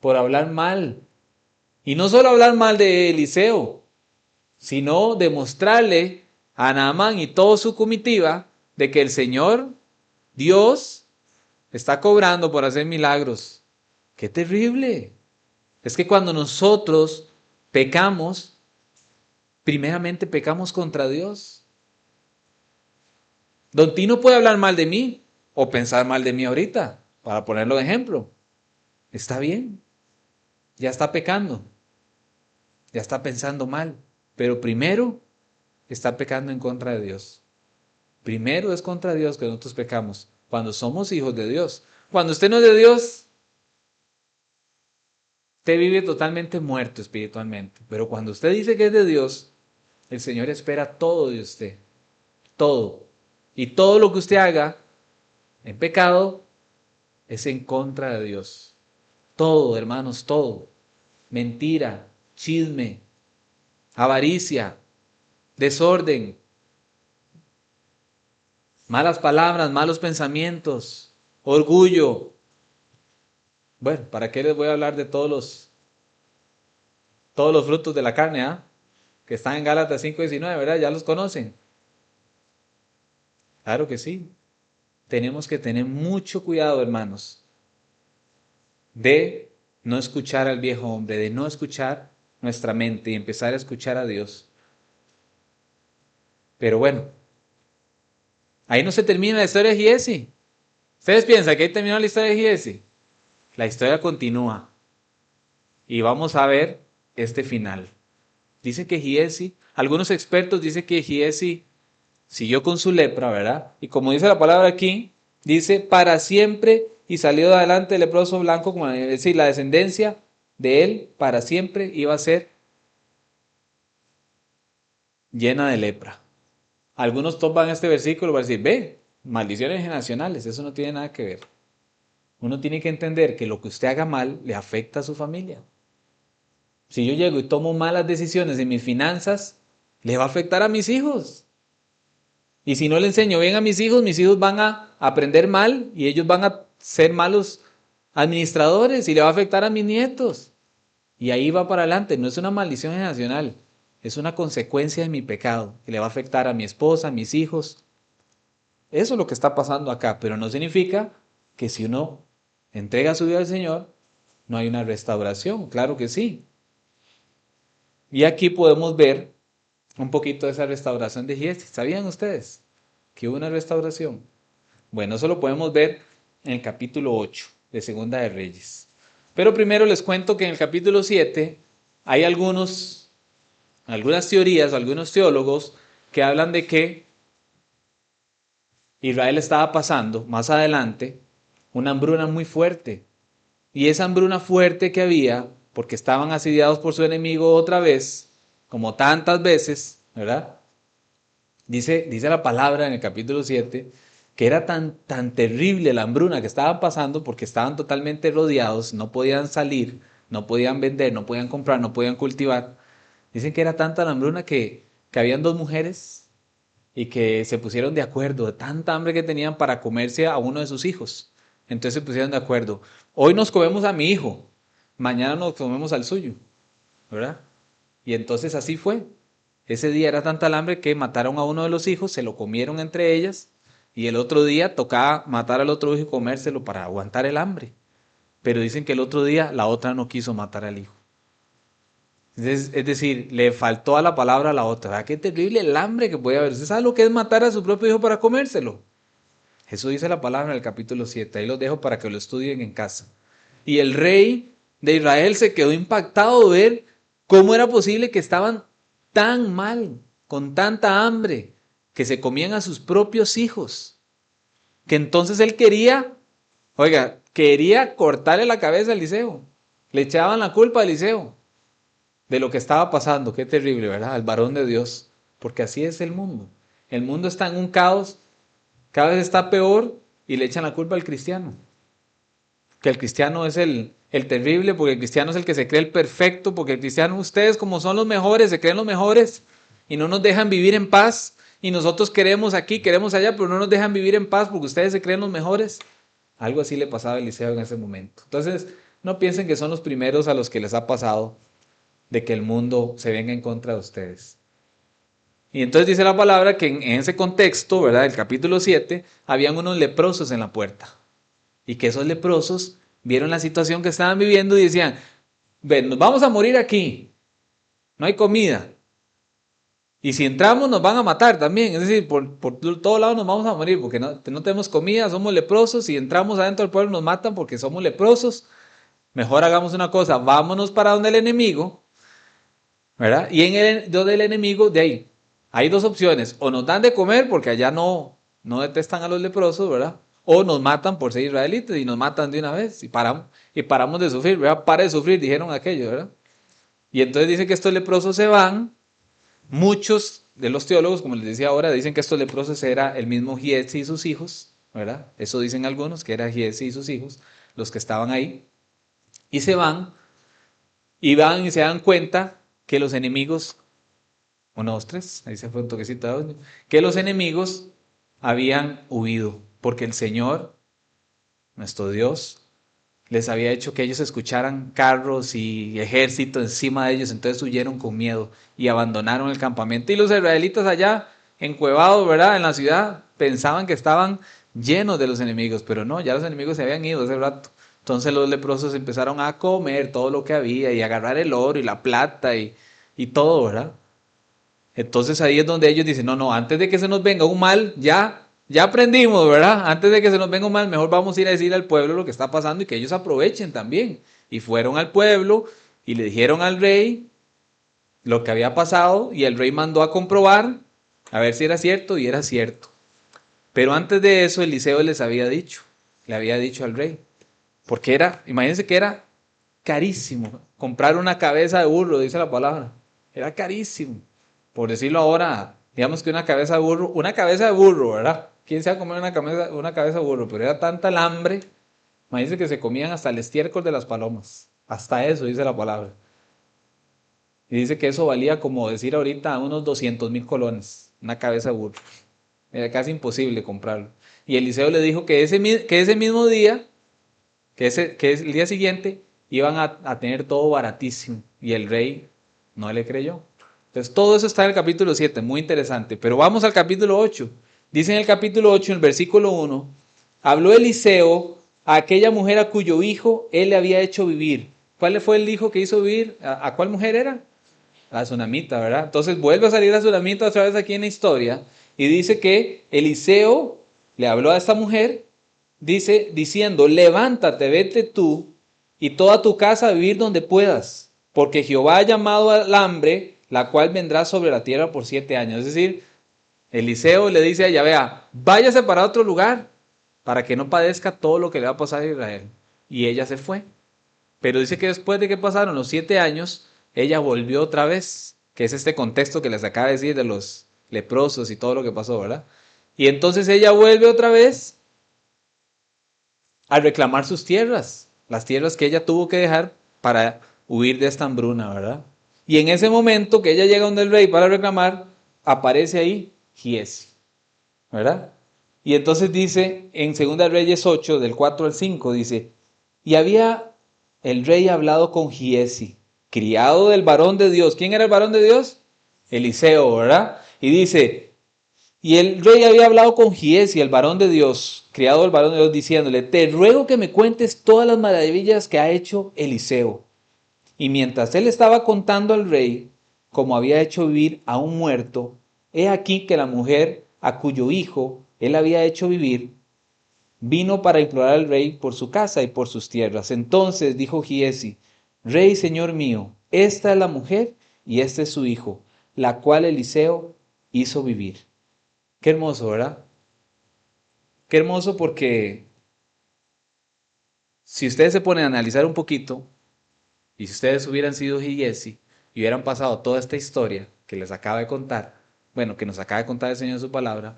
por hablar mal. Y no solo hablar mal de Eliseo, sino demostrarle a Naamán y toda su comitiva de que el Señor, Dios, está cobrando por hacer milagros. ¡Qué terrible! Es que cuando nosotros pecamos, primeramente pecamos contra Dios. Don Tino puede hablar mal de mí o pensar mal de mí ahorita, para ponerlo de ejemplo. Está bien, ya está pecando, ya está pensando mal, pero primero está pecando en contra de Dios. Primero es contra Dios que nosotros pecamos, cuando somos hijos de Dios. Cuando usted no es de Dios, usted vive totalmente muerto espiritualmente. Pero cuando usted dice que es de Dios, el Señor espera todo de usted. Todo. Y todo lo que usted haga en pecado es en contra de Dios. Todo, hermanos, todo. Mentira, chisme, avaricia, desorden, malas palabras, malos pensamientos, orgullo. Bueno, ¿para qué les voy a hablar de todos los frutos de la carne, que están en Gálatas 5:19, ¿verdad? Ya los conocen. Claro que sí. Tenemos que tener mucho cuidado, hermanos, de no escuchar al viejo hombre, de no escuchar nuestra mente y empezar a escuchar a Dios. Pero bueno, ahí no se termina la historia de Giezi. ¿Ustedes piensan que ahí terminó la historia de Giezi? La historia continúa y vamos a ver este final. Dice que Giezi, algunos expertos dicen que Giezi siguió con su lepra, ¿verdad? Y como dice la palabra aquí, dice para siempre y salió de adelante el leproso blanco, como es decir, la descendencia de él para siempre iba a ser llena de lepra. Algunos toman este versículo para decir, ve, maldiciones generacionales, eso no tiene nada que ver. Uno tiene que entender que lo que usted haga mal le afecta a su familia. Si yo llego y tomo malas decisiones en mis finanzas, le va a afectar a mis hijos. Y si no le enseño bien a mis hijos van a aprender mal y ellos van a ser malos administradores y le va a afectar a mis nietos. Y ahí va para adelante, no es una maldición generacional, es una consecuencia de mi pecado que le va a afectar a mi esposa, a mis hijos. Eso es lo que está pasando acá, pero no significa que si uno entrega su vida al Señor, no hay una restauración, claro que sí. Y aquí podemos ver un poquito de esa restauración de Giezi. ¿Sabían ustedes que hubo una restauración? Bueno, eso lo podemos ver en el capítulo 8 de Segunda de Reyes. Pero primero les cuento que en el capítulo 7 hay algunas teorías, algunos teólogos que hablan de que Israel estaba pasando más adelante una hambruna muy fuerte. Y esa hambruna fuerte que había, porque estaban asediados por su enemigo otra vez, como tantas veces, ¿verdad? Dice la palabra en el capítulo 7 que era tan terrible la hambruna que estaban pasando porque estaban totalmente rodeados, no podían salir, no podían vender, no podían comprar, no podían cultivar, Dicen que era tanta la hambruna que habían dos mujeres y que se pusieron de acuerdo de tanta hambre que tenían para comerse a uno de sus hijos. Entonces se pusieron de acuerdo. Hoy nos comemos a mi hijo, mañana nos comemos al suyo, ¿verdad? Y entonces así fue. Ese día era tanta el hambre que mataron a uno de los hijos, se lo comieron entre ellas y el otro día tocaba matar al otro hijo y comérselo para aguantar el hambre. Pero dicen que el otro día la otra no quiso matar al hijo. Es decir, le faltó a la palabra a la otra. ¿Verdad? Qué terrible el hambre que puede haber. ¿Usted sabe lo que es matar a su propio hijo para comérselo? Eso dice la palabra en el capítulo 7. Ahí los dejo para que lo estudien en casa. Y el rey de Israel se quedó impactado de ver cómo era posible que estaban tan mal, con tanta hambre, que se comían a sus propios hijos. Que entonces él quería, oiga, quería cortarle la cabeza a Eliseo. Le echaban la culpa a Eliseo de lo que estaba pasando. Qué terrible, ¿verdad? Al varón de Dios. Porque así es el mundo. El mundo está en un caos, cada vez está peor y le echan la culpa al cristiano. Que el cristiano es el terrible, porque el cristiano es el que se cree el perfecto, porque el cristiano, ustedes como son los mejores, se creen los mejores y no nos dejan vivir en paz. Y nosotros queremos aquí, queremos allá, pero no nos dejan vivir en paz porque ustedes se creen los mejores. Algo así le pasaba a Eliseo en ese momento. Entonces, no piensen que son los primeros a los que les ha pasado de que el mundo se venga en contra de ustedes. Y entonces dice la palabra que en ese contexto, ¿verdad? El capítulo 7, habían unos leprosos en la puerta. Y que esos leprosos vieron la situación que estaban viviendo y decían, ven, nos vamos a morir aquí, no hay comida. Y si entramos nos van a matar también, es decir, por todos lados nos vamos a morir porque no tenemos comida, somos leprosos, si entramos adentro del pueblo nos matan porque somos leprosos. Mejor hagamos una cosa, vámonos para donde el enemigo, ¿verdad? Y donde el enemigo, de ahí, hay dos opciones, o nos dan de comer porque allá no detestan a los leprosos, ¿verdad? O nos matan por ser israelitas y nos matan de una vez y paramos de sufrir, ¿verdad? Para de sufrir, dijeron aquello, ¿verdad? Y entonces dicen que estos leprosos se van. Muchos de los teólogos, como les decía ahora, dicen que estos leprosos era el mismo Giezi y sus hijos, ¿verdad? Eso dicen algunos, que era Giezi y sus hijos, los que estaban ahí. Y se van y se dan cuenta que los enemigos, uno, dos, tres, ahí se fue un toquecito de audio, que los enemigos habían huido, porque el Señor, nuestro Dios, les había hecho que ellos escucharan carros y ejército encima de ellos, entonces huyeron con miedo y abandonaron el campamento. Y los israelitas allá, encuevados, ¿verdad? En la ciudad, pensaban que estaban llenos de los enemigos, pero no, ya los enemigos se habían ido hace rato. Entonces los leprosos empezaron a comer todo lo que había y a agarrar el oro y la plata y todo, ¿verdad? Entonces ahí es donde ellos dicen, no, antes de que se nos venga un mal, ya aprendimos, ¿verdad? Antes de que se nos venga un mal, mejor vamos a ir a decir al pueblo lo que está pasando y que ellos aprovechen también. Y fueron al pueblo y le dijeron al rey lo que había pasado y el rey mandó a comprobar a ver si era cierto y era cierto. Pero antes de eso Eliseo le había dicho al rey, porque imagínense que era carísimo comprar una cabeza de burro, dice la palabra, era carísimo. Por decirlo ahora, digamos que una cabeza de burro, ¿verdad? ¿Quién se va a comer una cabeza de burro? Pero era tanta el hambre, imagínense que se comían hasta el estiércol de las palomas, hasta eso dice la palabra. Y dice que eso valía, como decir ahorita, unos 200,000 colones, una cabeza de burro. Era casi imposible comprarlo. Y Eliseo le dijo que ese mismo día, que el día siguiente, iban a tener todo baratísimo. Y el rey no le creyó. Entonces todo eso está en el capítulo 7, muy interesante. Pero vamos al capítulo 8. Dice en el capítulo 8, en el versículo 1, habló Eliseo a aquella mujer a cuyo hijo él le había hecho vivir. ¿Cuál fue el hijo que hizo vivir? ¿A cuál mujer era? La Sunamita, ¿verdad? Entonces vuelve a salir la Sunamita otra vez aquí en la historia y dice que Eliseo le habló a esta mujer, diciendo, levántate, vete tú y toda tu casa a vivir donde puedas, porque Jehová ha llamado al hambre, la cual vendrá sobre la tierra por 7 años. Es decir, Eliseo le dice a ella, vea, váyase para otro lugar, para que no padezca todo lo que le va a pasar a Israel. Y ella se fue. Pero dice que después de que pasaron los 7 años, ella volvió otra vez, que es este contexto que les acaba de decir de los leprosos y todo lo que pasó, ¿verdad? Y entonces ella vuelve otra vez a reclamar sus tierras, las tierras que ella tuvo que dejar para huir de esta hambruna, ¿verdad? Y en ese momento que ella llega donde el rey para reclamar, aparece ahí Giesi, ¿verdad? Y entonces dice en 2 Reyes 8, del 4 al 5, dice, y había el rey hablado con Giesi, criado del varón de Dios. ¿Quién era el varón de Dios? Eliseo, ¿verdad? Y dice, y el rey había hablado con Giesi, el varón de Dios, criado del varón de Dios, diciéndole, te ruego que me cuentes todas las maravillas que ha hecho Eliseo. Y mientras él estaba contando al rey cómo había hecho vivir a un muerto, he aquí que la mujer a cuyo hijo él había hecho vivir, vino para implorar al rey por su casa y por sus tierras. Entonces dijo Giesi, rey, señor mío, esta es la mujer y este es su hijo, la cual Eliseo hizo vivir. Qué hermoso, ¿verdad? Qué hermoso porque si ustedes se ponen a analizar un poquito, y si ustedes hubieran sido Giesi y hubieran pasado toda esta historia que les acaba de contar, bueno, que nos acaba de contar el Señor en su palabra,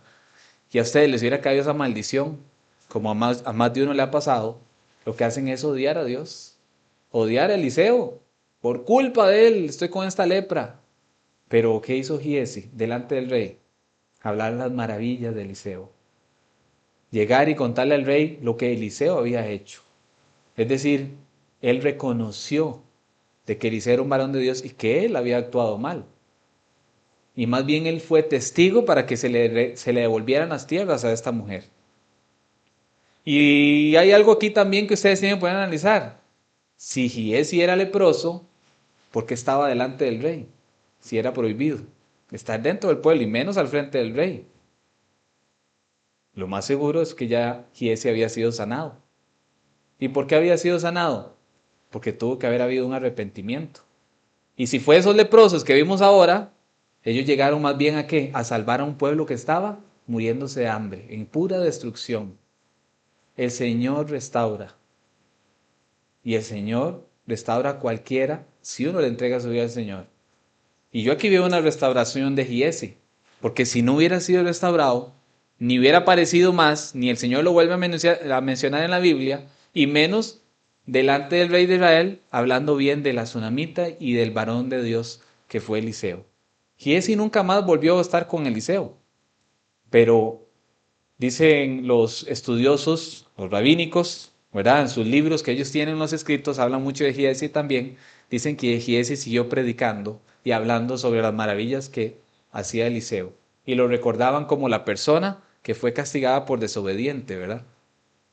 y a ustedes les hubiera caído esa maldición, como a más de uno le ha pasado, lo que hacen es odiar a Dios, odiar a Eliseo. Por culpa de él estoy con esta lepra. Pero ¿qué hizo Giesi delante del rey? Hablar las maravillas de Eliseo. Llegar y contarle al rey lo que Eliseo había hecho. Es decir, él reconoció de que Eliseo era un varón de Dios y que él había actuado mal. Y más bien él fue testigo para que se le devolvieran las tierras a esta mujer. Y hay algo aquí también que ustedes tienen que poder analizar. Si Giesi era leproso, ¿por qué estaba delante del rey? Si era prohibido estar dentro del pueblo y menos al frente del rey. Lo más seguro es que ya Giesi había sido sanado. ¿Y por qué había sido sanado? Porque tuvo que haber habido un arrepentimiento. Y si fue esos leprosos que vimos ahora, ellos llegaron más bien a qué? A salvar a un pueblo que estaba muriéndose de hambre, en pura destrucción. El Señor restaura. Y el Señor restaura a cualquiera si uno le entrega su vida al Señor. Y yo aquí veo una restauración de Giesi, porque si no hubiera sido restaurado, ni hubiera aparecido más, ni el Señor lo vuelve a mencionar en la Biblia, y menos delante del rey de Israel, hablando bien de la tsunamita y del varón de Dios que fue Eliseo. Giesi nunca más volvió a estar con Eliseo, pero dicen los estudiosos, los rabínicos, ¿verdad? En sus libros que ellos tienen los escritos, hablan mucho de Giesi también, dicen que Giesi siguió predicando y hablando sobre las maravillas que hacía Eliseo. Y lo recordaban como la persona que fue castigada por desobediente, ¿verdad?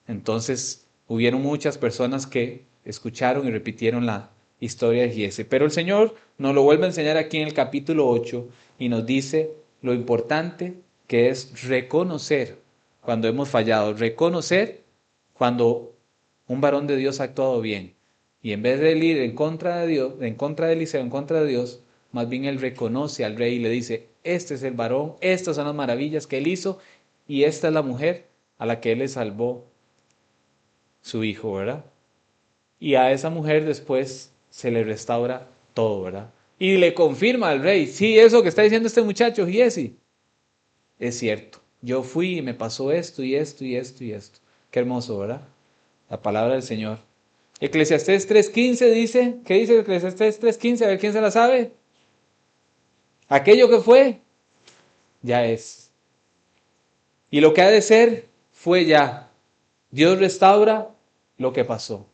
Entonces, hubieron muchas personas que escucharon y repitieron la historia de Giesi. Pero el Señor nos lo vuelve a enseñar aquí en el capítulo 8 y nos dice lo importante que es reconocer cuando hemos fallado, reconocer cuando un varón de Dios ha actuado bien. Y en vez de él ir en contra de Dios, en contra de Eliseo, en contra de Dios, más bien él reconoce al rey y le dice, este es el varón, estas son las maravillas que él hizo y esta es la mujer a la que él le salvó su hijo, ¿verdad? Y a esa mujer después se le restaura todo, ¿verdad? Y le confirma al rey, sí, eso que está diciendo este muchacho, Giesi, es cierto. Yo fui y me pasó esto y esto y esto y esto. Qué hermoso, ¿verdad? La palabra del Señor. Eclesiastés 3:15 dice, ¿qué dice Eclesiastés 3:15? A ver quién se la sabe. Aquello que fue, ya es. Y lo que ha de ser, fue ya. Dios restaura lo que pasó.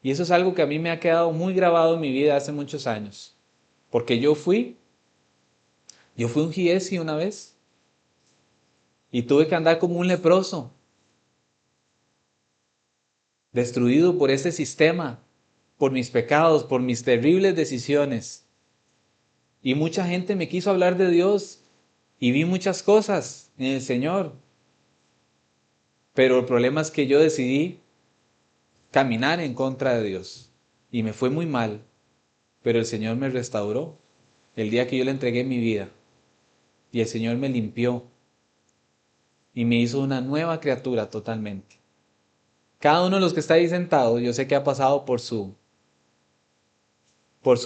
Y eso es algo que a mí me ha quedado muy grabado en mi vida hace muchos años. Porque yo fui un Giesi una vez y tuve que andar como un leproso, destruido por ese sistema, por mis pecados, por mis terribles decisiones. Y mucha gente me quiso hablar de Dios y vi muchas cosas en el Señor. Pero el problema es que yo decidí caminar en contra de Dios y me fue muy mal. Pero el Señor me restauró el día que yo le entregué mi vida y el Señor me limpió y me hizo una nueva criatura totalmente. Cada uno de los que está ahí sentado, yo sé que ha pasado por su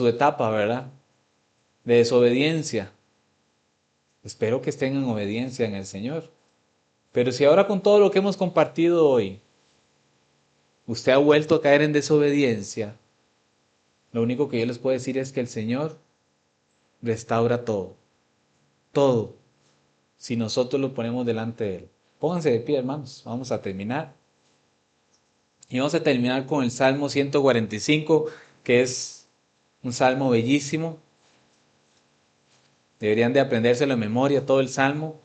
etapa, ¿verdad? De desobediencia. Espero que estén en obediencia en el Señor. Pero si ahora con todo lo que hemos compartido hoy, usted ha vuelto a caer en desobediencia, lo único que yo les puedo decir es que el Señor restaura todo, todo, si nosotros lo ponemos delante de Él. Pónganse de pie, hermanos, vamos a terminar. Y vamos a terminar con el Salmo 145, que es un salmo bellísimo. Deberían de aprendérselo de memoria, todo el salmo.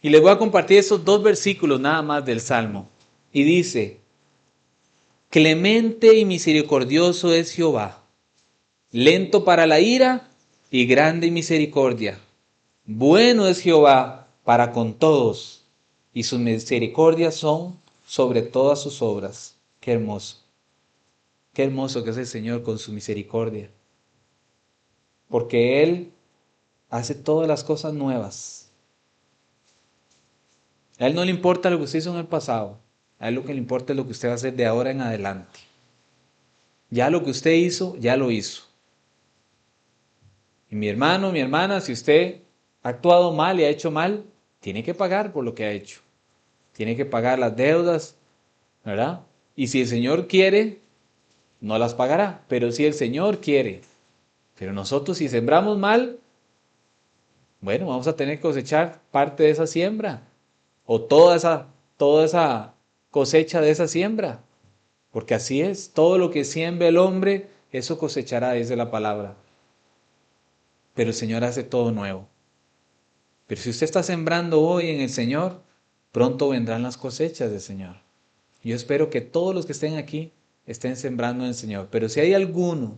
Y les voy a compartir esos dos versículos nada más del salmo. Y dice: clemente y misericordioso es Jehová, lento para la ira y grande en misericordia. Bueno es Jehová para con todos, y sus misericordias son sobre todas sus obras. Qué hermoso. Qué hermoso que es el Señor con su misericordia. Porque Él hace todas las cosas nuevas. A Él no le importa lo que usted hizo en el pasado. A Él lo que le importa es lo que usted va a hacer de ahora en adelante. Ya lo que usted hizo, ya lo hizo. Y mi hermano, mi hermana, si usted ha actuado mal y ha hecho mal, tiene que pagar por lo que ha hecho. Tiene que pagar las deudas, ¿verdad? Y si el Señor quiere, no las pagará. Pero si el Señor quiere, pero nosotros si sembramos mal, bueno, vamos a tener que cosechar parte de esa siembra. O toda esa cosecha de esa siembra. Porque así es, todo lo que siembre el hombre, eso cosechará, dice la palabra. Pero el Señor hace todo nuevo. Pero si usted está sembrando hoy en el Señor, pronto vendrán las cosechas del Señor. Yo espero que todos los que estén aquí estén sembrando en el Señor. Pero si hay alguno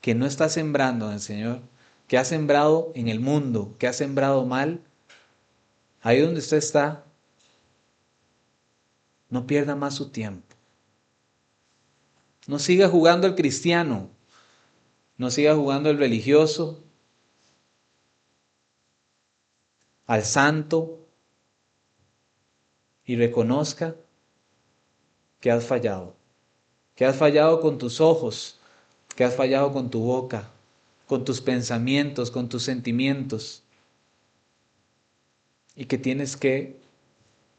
que no está sembrando en el Señor, que ha sembrado en el mundo, que ha sembrado mal, ahí donde usted está, no pierda más su tiempo. No siga jugando al cristiano, no siga jugando al religioso, al santo, y reconozca que has fallado. Que has fallado con tus ojos, que has fallado con tu boca, con tus pensamientos, con tus sentimientos, y que tienes que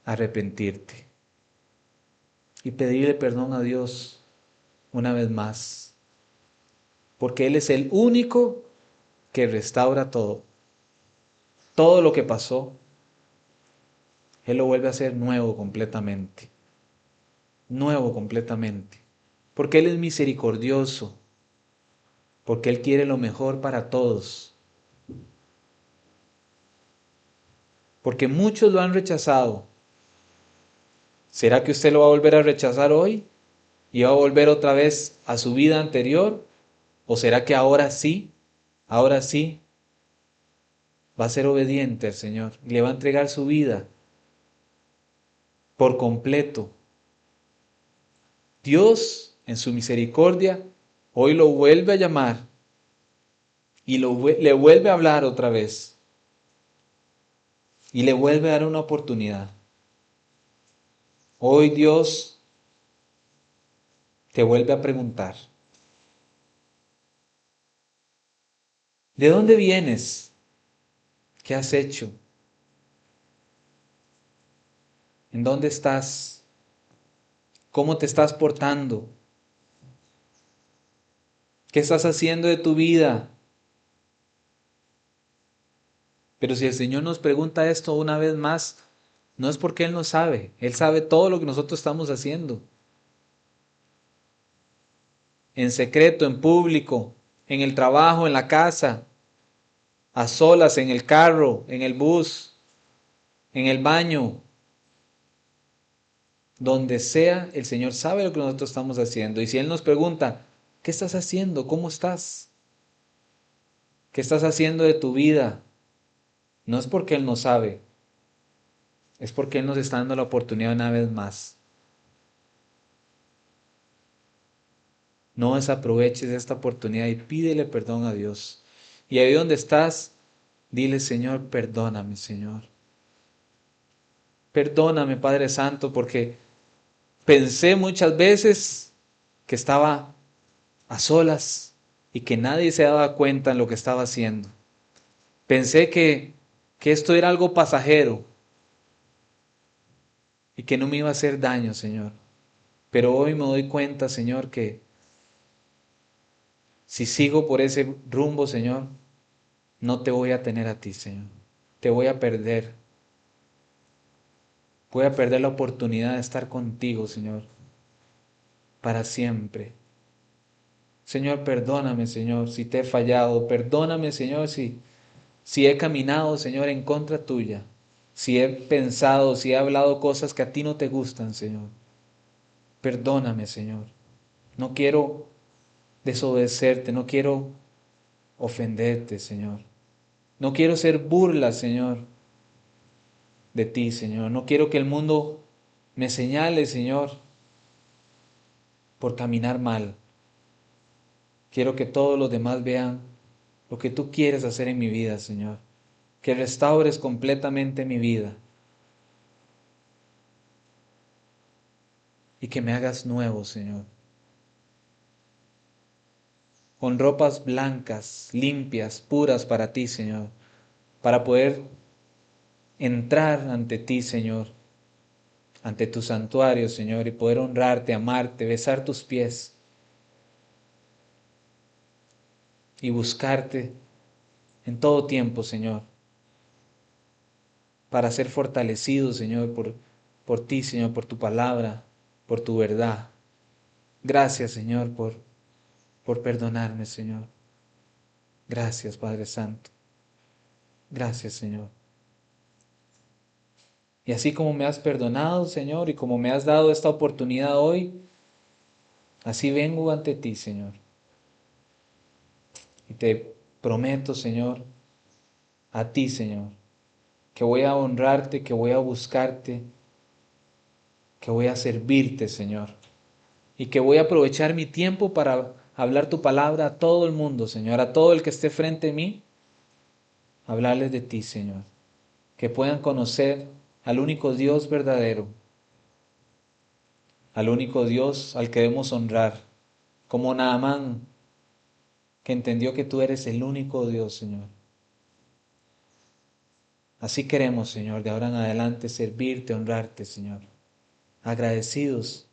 arrepentirte y pedirle perdón a Dios una vez más, porque Él es el único que restaura todo. Todo lo que pasó, Él lo vuelve a hacer nuevo completamente, porque Él es misericordioso, porque Él quiere lo mejor para todos, porque muchos lo han rechazado. ¿Será que usted lo va a volver a rechazar hoy y va a volver otra vez a su vida anterior? ¿O será que ahora sí va a ser obediente al Señor y le va a entregar su vida por completo? Dios, en su misericordia, hoy lo vuelve a llamar y le vuelve a hablar otra vez y le vuelve a dar una oportunidad. Hoy Dios te vuelve a preguntar: ¿de dónde vienes? ¿Qué has hecho? ¿En dónde estás? ¿Cómo te estás portando? ¿Qué estás haciendo de tu vida? Pero si el Señor nos pregunta esto una vez más, no es porque Él no sabe. Él sabe todo lo que nosotros estamos haciendo. En secreto, en público, en el trabajo, en la casa, a solas, en el carro, en el bus, en el baño. Donde sea, el Señor sabe lo que nosotros estamos haciendo. Y si Él nos pregunta: ¿qué estás haciendo? ¿Cómo estás? ¿Qué estás haciendo de tu vida? No es porque Él no sabe, es porque Él nos está dando la oportunidad una vez más. No desaproveches esta oportunidad y pídele perdón a Dios. Y ahí donde estás, dile: Señor, perdóname, Señor. Perdóname, Padre Santo, porque pensé muchas veces que estaba a solas y que nadie se daba cuenta en lo que estaba haciendo. Pensé que esto era algo pasajero y que no me iba a hacer daño, Señor. Pero hoy me doy cuenta, Señor, que Si sigo por ese rumbo, Señor, no te voy a tener a ti, Señor. Te voy a perder. Voy a perder la oportunidad de estar contigo, Señor, para siempre. Señor, perdóname, Señor, si te he fallado. Perdóname, Señor, si he caminado, Señor, en contra tuya. Si he pensado, si he hablado cosas que a ti no te gustan, Señor. Perdóname, Señor. No quiero desobedecerte, no quiero ofenderte, Señor. No quiero ser burla, Señor, de ti, Señor. No quiero que el mundo me señale, Señor, por caminar mal. Quiero que todos los demás vean lo que tú quieres hacer en mi vida, Señor. Que restaures completamente mi vida y que me hagas nuevo, Señor. Con ropas blancas, limpias, puras para ti, Señor. Para poder entrar ante ti, Señor. Ante tu santuario, Señor, y poder honrarte, amarte, besar tus pies y buscarte en todo tiempo, Señor, para ser fortalecido, Señor, por ti, Señor, por tu palabra, por tu verdad. Gracias, Señor, por perdonarme, Señor. Gracias, Padre Santo. Gracias, Señor. Y así como me has perdonado, Señor, y como me has dado esta oportunidad hoy, así vengo ante ti, Señor. Y te prometo, Señor, a ti, Señor, que voy a honrarte, que voy a buscarte, que voy a servirte, Señor. Y que voy a aprovechar mi tiempo para hablar tu palabra a todo el mundo, Señor, a todo el que esté frente a mí, hablarles de ti, Señor. Que puedan conocer al único Dios verdadero, al único Dios al que debemos honrar, como Naamán, que entendió que tú eres el único Dios, Señor. Así queremos, Señor, de ahora en adelante servirte, honrarte, Señor, agradecidos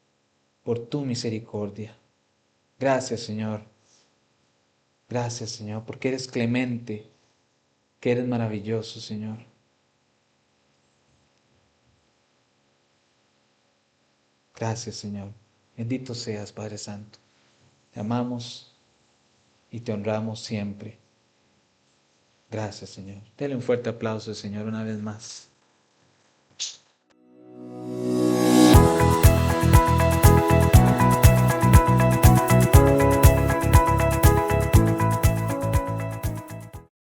por tu misericordia. Gracias, Señor. Gracias, Señor, porque eres clemente, que eres maravilloso, Señor. Gracias, Señor. Bendito seas, Padre Santo. Te amamos y te honramos siempre. Gracias, Señor. Dele un fuerte aplauso, Señor, una vez más.